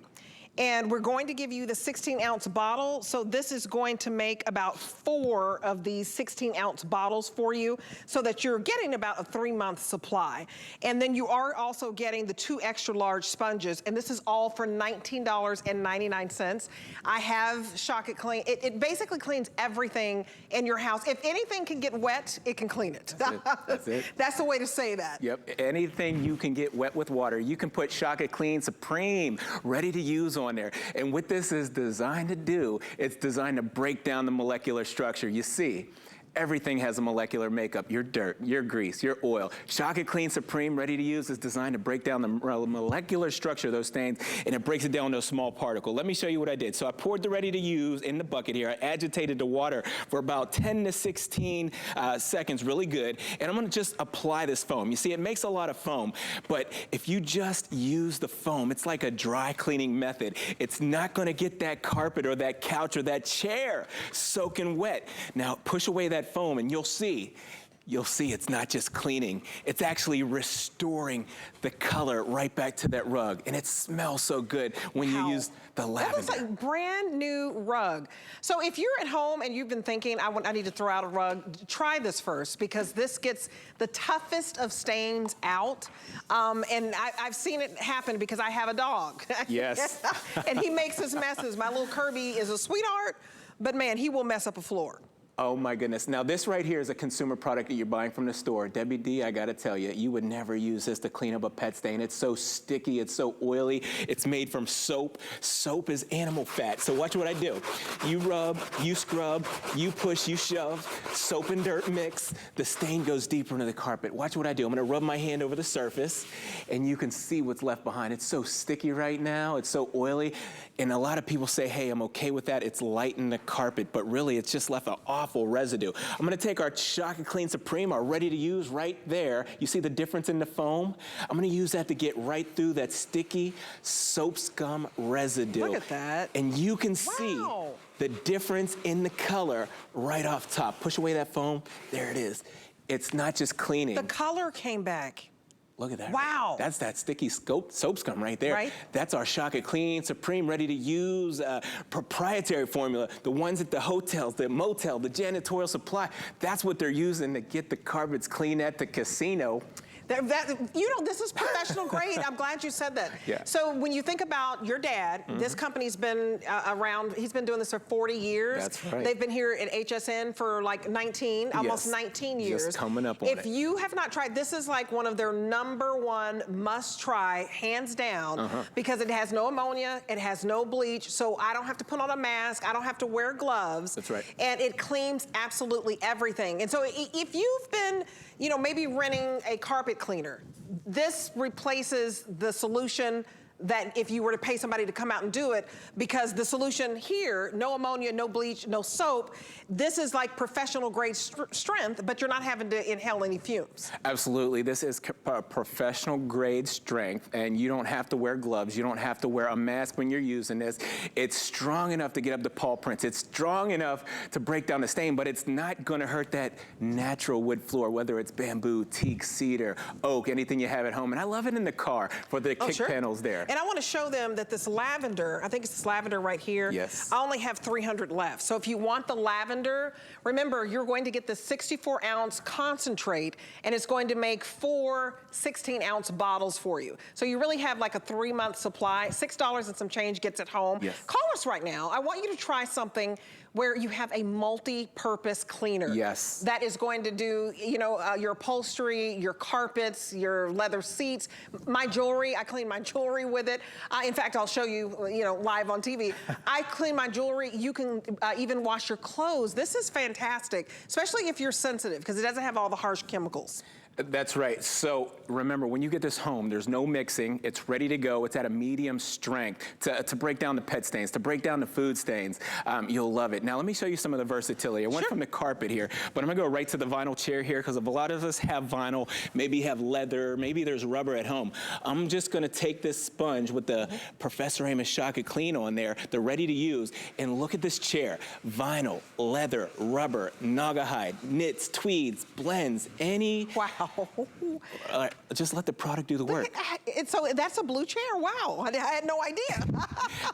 and we're going to give you the 16-ounce bottle. So this is going to make about 4 of these 16-ounce bottles for you, so that you're getting about a 3-month supply. And then you are also getting the 2 extra large sponges, and this is all for $19.99. I have Shock It Clean. It basically cleans everything in your house. If anything can get wet, it can clean it. That's it. That's it. That's the way to say that. Yep, anything you can get wet with water, you can put Shock It Clean Supreme ready to use on there. And what this is designed to do, it's designed to break down the molecular structure. You see, everything has a molecular makeup. Your dirt, your grease, your oil. Shock It Clean Supreme Ready to Use is designed to break down the molecular structure of those stains, and it breaks it down to a small particle. Let me show you what I did. So I poured the Ready to Use in the bucket here. I agitated the water for about 10 to 16 seconds, really good. And I'm gonna just apply this foam. You see, it makes a lot of foam, but if you just use the foam, it's like a dry cleaning method. It's not gonna get that carpet or that couch or that chair soaking wet. Now, push away that foam and you'll see it's not just cleaning, it's actually restoring the color right back to that rug. And it smells so good when you use the lavender. That looks like brand new rug. So if you're at home and you've been thinking, I need to throw out a rug, try this first, because this gets the toughest of stains out. And I've seen it happen because I have a dog. Yes. And he makes his messes. My little Kirby is a sweetheart, but man, he will mess up a floor. Oh my goodness. Now this right here is a consumer product that you're buying from the store. Debbie D, I gotta tell you, you would never use this to clean up a pet stain. It's so sticky, it's so oily. It's made from soap. Soap is animal fat. So watch what I do. You rub, you scrub, you push, you shove, soap and dirt mix. The stain goes deeper into the carpet. Watch what I do. I'm gonna rub my hand over the surface and you can see what's left behind. It's so sticky right now. It's so oily. And a lot of people say, hey, I'm okay with that. It's lightened the carpet, but really it's just left an awful awful residue. I'm gonna take our Shock and Clean Supreme, our ready to use right there. You see the difference in the foam? I'm gonna use that to get right through that sticky soap scum residue. Look at that. And you can see the difference in the color right off top. Push away that foam, there it is. It's not just cleaning. The color came back. Look at that. Wow. That's that sticky soap scum right there. Right. That's our Shock and Clean Supreme ready to use proprietary formula. The ones at the hotels, the motel, the janitorial supply. That's what they're using to get the carpets clean at the casino. This is professional grade. I'm glad you said that. Yeah. So when you think about your dad, this company's been around, he's been doing this for 40 years. That's right. They've been here at HSN for like 19, almost 19 years. Just coming up on it. If you have not tried, this is like one of their #1 must try, hands down, because it has no ammonia, it has no bleach, so I don't have to put on a mask, I don't have to wear gloves. That's right. And it cleans absolutely everything. And so if you've been, maybe renting a carpet cleaner, this replaces the solution that if you were to pay somebody to come out and do it, because the solution here, no ammonia, no bleach, no soap, this is like professional grade strength, but you're not having to inhale any fumes. Absolutely, this is professional grade strength, and you don't have to wear gloves, you don't have to wear a mask when you're using this. It's strong enough to get up the paw prints, it's strong enough to break down the stain, but it's not gonna hurt that natural wood floor, whether it's bamboo, teak, cedar, oak, anything you have at home. And I love it in the car for the kick panels there. And I want to show them that this lavender, I think it's this lavender right here. Yes. I only have 300 left. So if you want the lavender, remember you're going to get the 64-ounce concentrate, and it's going to make 4 16-ounce bottles for you. So you really have like a 3-month supply. $6 and some change gets it home. Yes. Call us right now. I want you to try something where you have a multi-purpose cleaner. Yes. That is going to do, your upholstery, your carpets, your leather seats, my jewelry. I clean my jewelry with it. In fact, I'll show you, live on TV. I clean my jewelry. You can even wash your clothes. This is fantastic, especially if you're sensitive, because it doesn't have all the harsh chemicals. That's right. So remember, when you get this home, there's no mixing. It's ready to go. It's at a medium strength to break down the pet stains, to break down the food stains. You'll love it. Now, let me show you some of the versatility. I went from the carpet here, but I'm going to go right to the vinyl chair here, because a lot of us have vinyl, maybe have leather, maybe there's rubber at home. I'm just going to take this sponge with the Professor Amos Shock and Clean on there, the ready to use, and look at this chair. Vinyl, leather, rubber, naga hide, knits, tweeds, blends, any... Wow. Just let the product do the work. So that's a blue chair? Wow, I had no idea.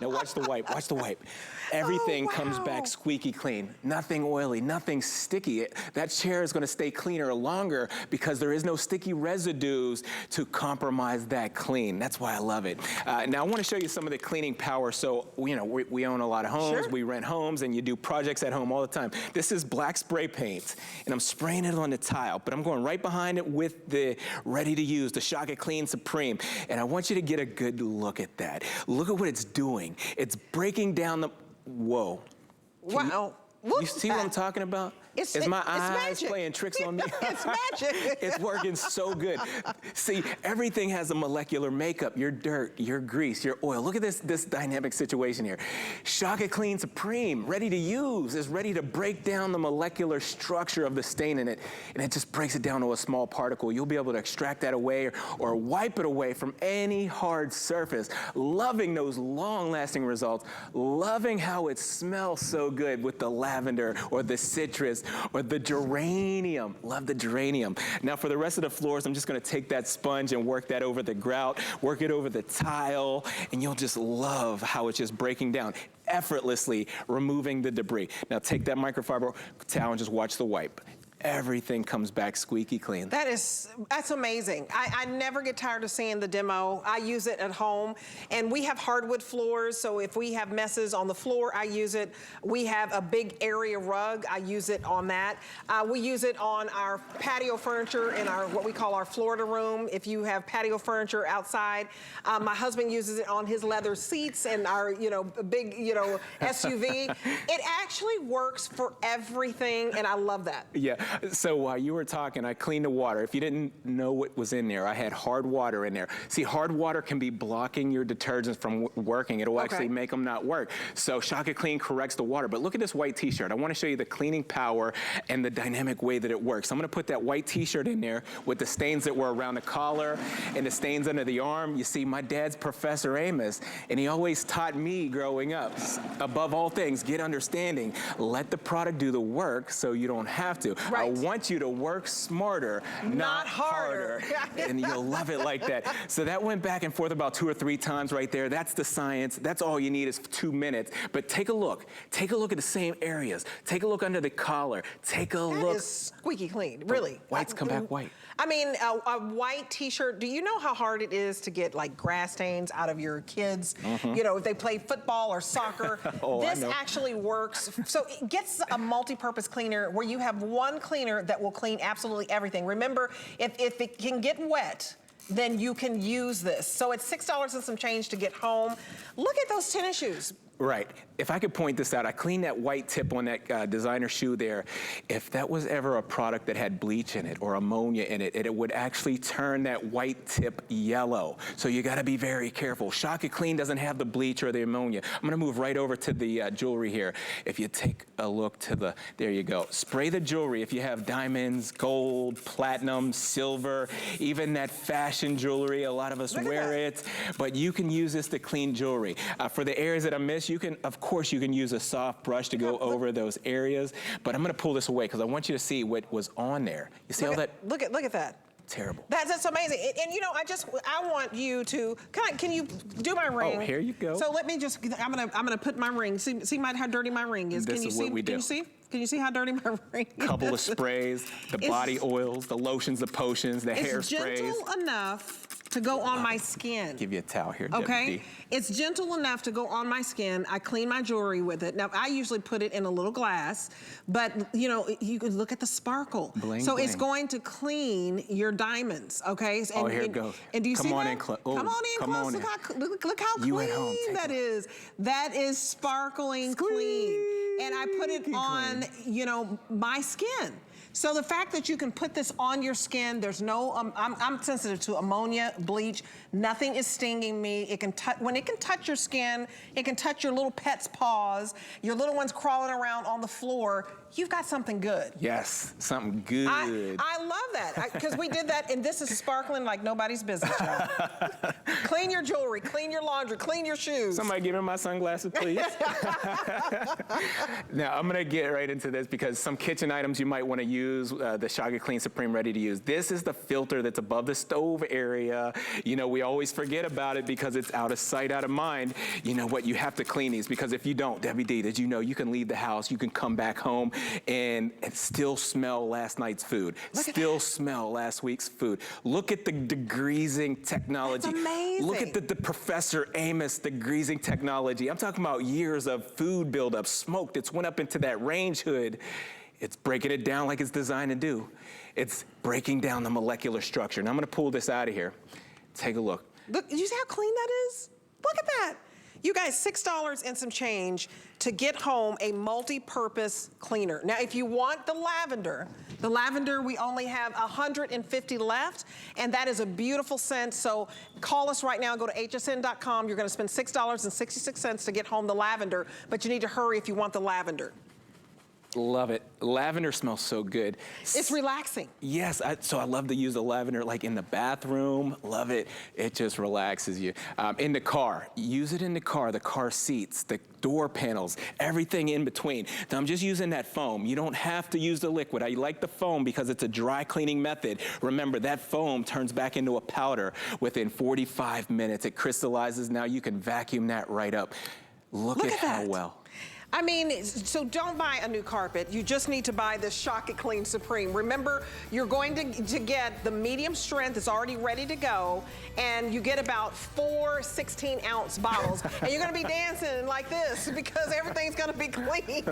Now watch the wipe, watch the wipe. Everything comes back squeaky clean. Nothing oily, nothing sticky. That chair is gonna stay cleaner longer because there is no sticky residues to compromise that clean. That's why I love it. Now I wanna show you some of the cleaning power. So, we own a lot of homes, we rent homes, and you do projects at home all the time. This is black spray paint, and I'm spraying it on the tile, but I'm going right behind it with the ready to use, the Shock and Clean Supreme. And I want you to get a good look at that. Look at what it's doing. It's breaking down the, whoa. Wow. You see what I'm talking about? Is my eyes playing tricks on me? It's magic. It's working so good. See, everything has a molecular makeup. Your dirt, your grease, your oil. Look at this dynamic situation here. Shock and Clean Supreme, ready to use, is ready to break down the molecular structure of the stain in it, and it just breaks it down to a small particle. You'll be able to extract that away or wipe it away from any hard surface. Loving those long-lasting results. Loving how it smells so good with the lavender or the citrus or the geranium. Love the geranium. Now for the rest of the floors, I'm just gonna take that sponge and work that over the grout, work it over the tile, and you'll just love how it's just breaking down, effortlessly removing the debris. Now take that microfiber towel and just watch the wipe. Everything comes back squeaky clean. That's amazing. I never get tired of seeing the demo. I use it at home, and we have hardwood floors, so if we have messes on the floor, I use it. We have a big area rug, I use it on that. We use it on our patio furniture in our, what we call our Florida room. If you have patio furniture outside, my husband uses it on his leather seats and our, big, SUV. It actually works for everything, and I love that. Yeah, So while you were talking, I cleaned the water. If you didn't know what was in there, I had hard water in there. See, hard water can be blocking your detergents from working. It'll actually make them not work. So Shock It Clean corrects the water. But look at this white t-shirt. I want to show you the cleaning power and the dynamic way that it works. I'm going to put that white t-shirt in there with the stains that were around the collar and the stains under the arm. You see, my dad's Professor Amos, and he always taught me growing up, above all things, get understanding. Let the product do the work so you don't have to. I want you to work smarter, not harder. And you'll love it like that. So that went back and forth about 2 or 3 times right there. That's the science. That's all you need is 2 minutes. But take a look. Take a look at the same areas. Take a look under the collar. Take a look. That is squeaky clean, really. Whites come back white. I mean, a white t-shirt, do you know how hard it is to get like grass stains out of your kids? You know, if they play football or soccer, this actually works. So it gets a multi-purpose cleaner where you have one cleaner that will clean absolutely everything. Remember, if it can get wet, then you can use this. So it's $6 and some change to get home. Look at those tennis shoes. Right. If I could point this out, I cleaned that white tip on that designer shoe there. If that was ever a product that had bleach in it or ammonia in it, it would actually turn that white tip yellow. So you got to be very careful. Shock It Clean doesn't have the bleach or the ammonia. I'm going to move right over to the jewelry here. If you take a look to the, there you go. Spray the jewelry. If you have diamonds, gold, platinum, silver, even that fashion jewelry, a lot of us wear it. But you can use this to clean jewelry. For the areas that I missed, you can, of course, you can use a soft brush to go over those areas, but I'm going to pull this away because I want you to see what was on there. You see all that? Look at that. Terrible. That's amazing. And you know, I want you to, can you do my ring? Oh, here you go. So let me just, I'm gonna put my ring. See how dirty my ring is. This is what we do. Can you see? Can you see how dirty my ring is? Couple of sprays, the body oils, the lotions, the potions, the hair sprays. It's gentle enough to go on my skin. Give you a towel here, okay? It's gentle enough to go on my skin. I clean my jewelry with it. Now, I usually put it in a little glass, but you know, you can look at the sparkle. Bling, so bling. It's going to clean your diamonds, okay? And, here it goes. And do you see that? Come on in close. Come on in close. Look how clean that is. That is sparkling clean. And I put it on, you know, my skin. So the fact that you can put this on your skin, there's no, I'm sensitive to ammonia, bleach, nothing is stinging me. It can when it can touch your skin, it can touch your little pet's paws, your little ones crawling around on the floor, you've got something good. Yes, something good. I love that, because we did that, and this is sparkling like nobody's business, y'all. Clean your jewelry, clean your laundry, clean your shoes. Somebody give me my sunglasses, please. Now, I'm gonna get right into this because some kitchen items you might wanna use, the Shock It Clean Supreme Ready to Use. This is the filter that's above the stove area. You know, we always forget about it because it's out of sight, out of mind. You know what, you have to clean these because if you don't, Debbie D, did you know you can leave the house, you can come back home and still smell last night's food, still smell last week's food. Look at the degreasing technology. That's amazing. Look at the Professor Amos degreasing technology. I'm talking about years of food buildup, smoke that's went up into that range hood. It's breaking it down like it's designed to do. It's breaking down the molecular structure. Now I'm gonna pull this out of here. Take a look. Look, did you see how clean that is? Look at that. You guys, $6 and some change to get home a multi-purpose cleaner. Now, if you want the lavender we only have 150 left, and that is a beautiful scent. So call us right now, go to hsn.com. You're gonna spend $6.66 to get home the lavender, but you need to hurry if you want the lavender. Love it. Lavender smells so good. It's relaxing. Yes, so I love to use the lavender like in the bathroom. Love it. It just relaxes you. In the car, use it in the car seats, the door panels, everything in between. Now I'm just using that foam. You don't have to use the liquid. I like the foam because it's a dry cleaning method. Remember, that foam turns back into a powder within 45 minutes. It crystallizes. Now you can vacuum that right up. Look at how well. I mean, so don't buy a new carpet. You just need to buy this Shock It Clean Supreme. Remember, you're going to get the medium strength. It's already ready to go. And you get about 4 16-ounce bottles. And you're going to be dancing like this because everything's going to be clean.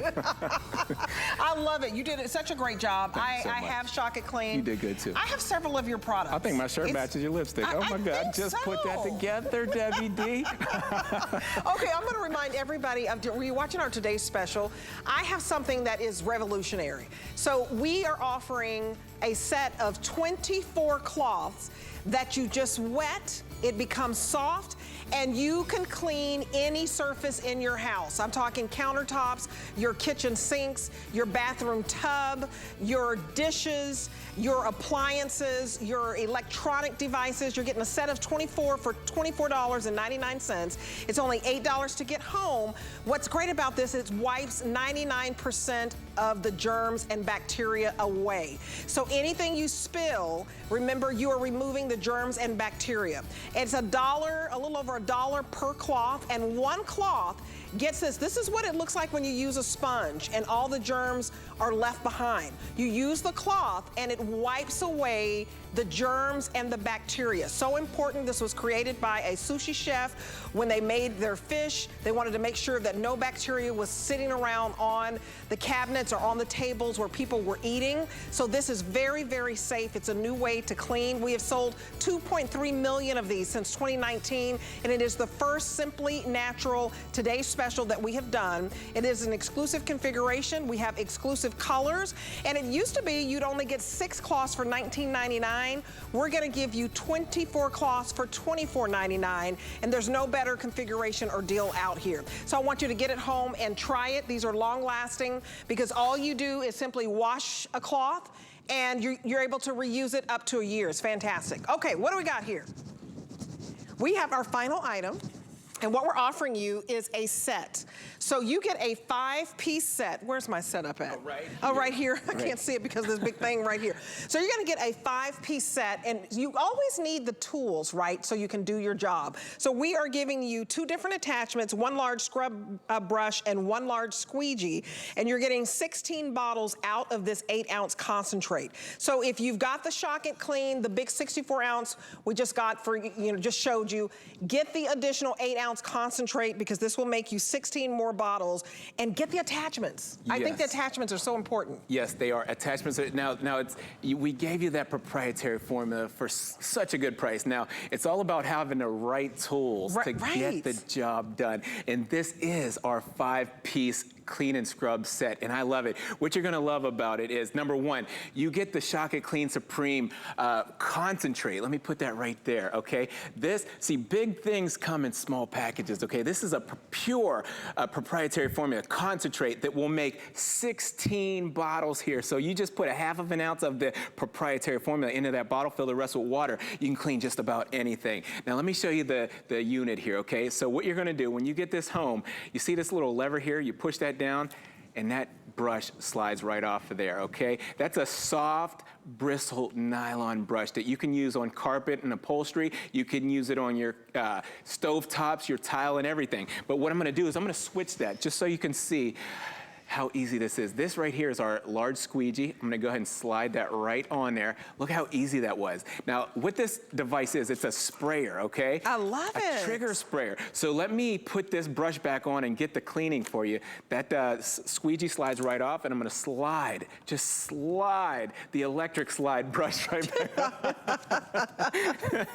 I love it. You did such a great job. I have Shock It Clean. You did good, too. I have several of your products. I think my shirt matches your lipstick. Oh, my God. Just put that together, Debbie D. Okay, I'm going to remind everybody, were you watching our Today today's special, I have something that is revolutionary. So we are offering a set of 24 cloths that you just wet, it becomes soft, and you can clean any surface in your house. I'm talking countertops, your kitchen sinks, your bathroom tub, your dishes, your appliances, your electronic devices. You're getting a set of 24 for $24.99. It's only $8 to get home. What's great about this is it wipes 99% of the germs and bacteria away. So anything you spill, remember you are removing the germs and bacteria. It's a little over $1 per cloth, and one cloth gets this. This is what it looks like when you use a sponge and all the germs are left behind. You use the cloth and it wipes away the germs and the bacteria. So important. This was created by a sushi chef. When they made their fish, they wanted to make sure that no bacteria was sitting around on the cabinets or on the tables where people were eating. So this is very, very safe. It's a new way to clean. We have sold 2.3 million of these since 2019, and it is the first Simply Natural Today's Special that we have done. It is an exclusive configuration. We have exclusive colors, and it used to be you'd only get 6 cloths for $19.99. We're gonna give you 24 cloths for $24.99, and there's no better configuration or deal out here. So I want you to get it home and try it. These are long lasting because all you do is simply wash a cloth and you're able to reuse it up to a year. It's fantastic. Okay, what do we got here? We have our final item. And what we're offering you is a set. So you get a 5-piece set. Where's my setup at? Right here. I can't see it because of this big thing right here. So you're gonna get a 5-piece set, and you always need the tools, right? So you can do your job. So we are giving you 2 different attachments, 1 large scrub brush and 1 large squeegee, and you're getting 16 bottles out of this 8-ounce concentrate. So if you've got the Shock It Clean, the big 64-ounce we just got for, just showed you, get the additional 8-ounce concentrate because this will make you 16 more bottles, and get the attachments. Yes. I think the attachments are so important. Yes, they are. Attachments are, now we gave you that proprietary formula for such a good price. Now, it's all about having the right tools to get the job done. And this is our 5-piece clean and scrub set, and I love it. What you're gonna love about it is, number 1, you get the Shock It Clean Supreme concentrate. Let me put that right there, okay? See, big things come in small packages, okay? This is a pure proprietary formula concentrate that will make 16 bottles here. So you just put a 1/2 ounce of the proprietary formula into that bottle, fill the rest with water. You can clean just about anything. Now let me show you the unit here, okay? So what you're gonna do when you get this home, you see this little lever here, you push that down, and that brush slides right off of there, okay? That's a soft, bristled nylon brush that you can use on carpet and upholstery. You can use it on your stove tops, your tile, and everything. But what I'm gonna do is I'm gonna switch that just so you can see how easy this is. This right here is our large squeegee. I'm gonna go ahead and slide that right on there. Look how easy that was. Now, what this device is, it's a sprayer, okay? I love it. A trigger sprayer. So let me put this brush back on and get the cleaning for you. That squeegee slides right off, and I'm gonna just slide the electric slide brush right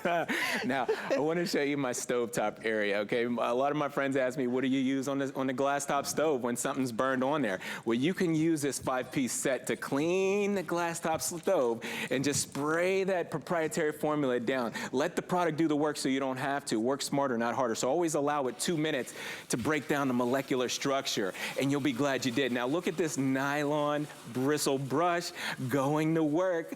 back. Now, I wanna show you my stovetop area, okay? A lot of my friends ask me, what do you use on the glass top stove when something's burned on there? Well, you can use this 5-piece set to clean the glass top stove and just spray that proprietary formula down. Let the product do the work so you don't have to. Work smarter, not harder. So always allow it 2 minutes to break down the molecular structure, and you'll be glad you did. Now look at this nylon bristle brush going to work.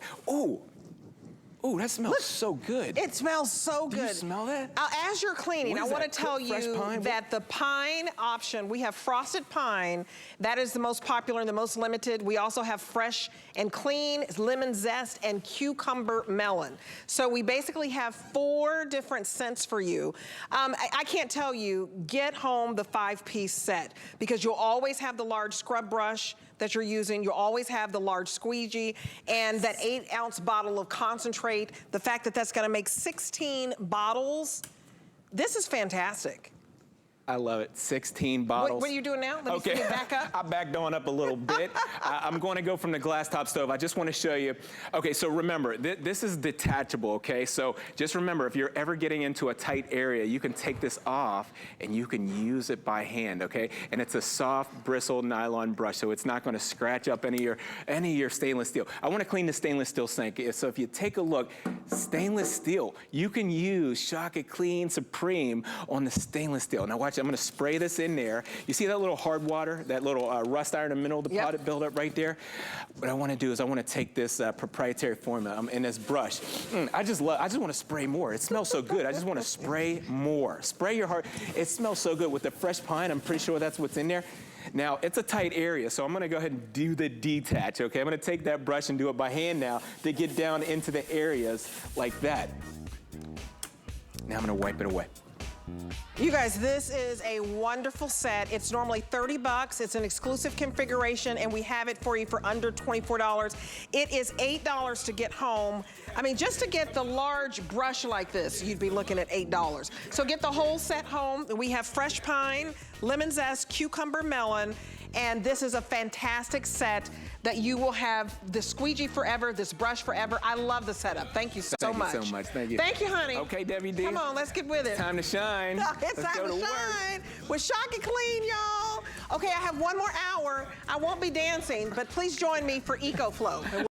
Ooh, that smells so good. It smells so good. Do you smell that? As you're cleaning, I want to tell you that the pine option, we have frosted pine. That is the most popular and the most limited. We also have fresh and clean, lemon zest, and cucumber melon. So we basically have 4 different scents for you. I can't tell you, get home the 5-piece set because you'll always have the large scrub brush that you're using. You'll always have the large squeegee and that 8-ounce bottle of concentrate. The fact that that's gonna make 16 bottles, this is fantastic. I love it. 16 bottles. What are you doing now? Let me see you back up. I backed on up a little bit. I'm going to go from the glass top stove. I just want to show you. Okay, so remember, this is detachable, okay? So just remember, if you're ever getting into a tight area, you can take this off and you can use it by hand, okay? And it's a soft, bristled nylon brush, so it's not going to scratch up any of your stainless steel. I want to clean the stainless steel sink. So if you take a look, stainless steel, you can use Shock It Clean Supreme on the stainless steel. Now watch, I'm gonna spray this in there. You see that little hard water, that little rust iron in the middle of the pot build up right there? What I wanna do is I wanna take this proprietary formula in this brush. I just wanna spray more. It smells so good. I just wanna spray more. Spray your heart. It smells so good with the fresh pine. I'm pretty sure that's what's in there. Now, it's a tight area, so I'm gonna go ahead and do the detach, okay? I'm gonna take that brush and do it by hand now to get down into the areas like that. Now I'm gonna wipe it away. You guys, this is a wonderful set. It's normally 30 bucks. It's an exclusive configuration, and we have it for you for under $24. It is $8 to get home. I mean, just to get the large brush like this, you'd be looking at $8. So get the whole set home. We have fresh pine, lemon zest, cucumber melon, and this is a fantastic set that you will have the squeegee forever, this brush forever. I love the setup. Thank you so much. Thank you so much. Thank you. Thank you, honey. Okay, Debbie D. Come on, let's get with it. Time to shine. It's time to shine with Shock It Clean, y'all. Okay, I have one more hour. I won't be dancing, but please join me for EcoFlow.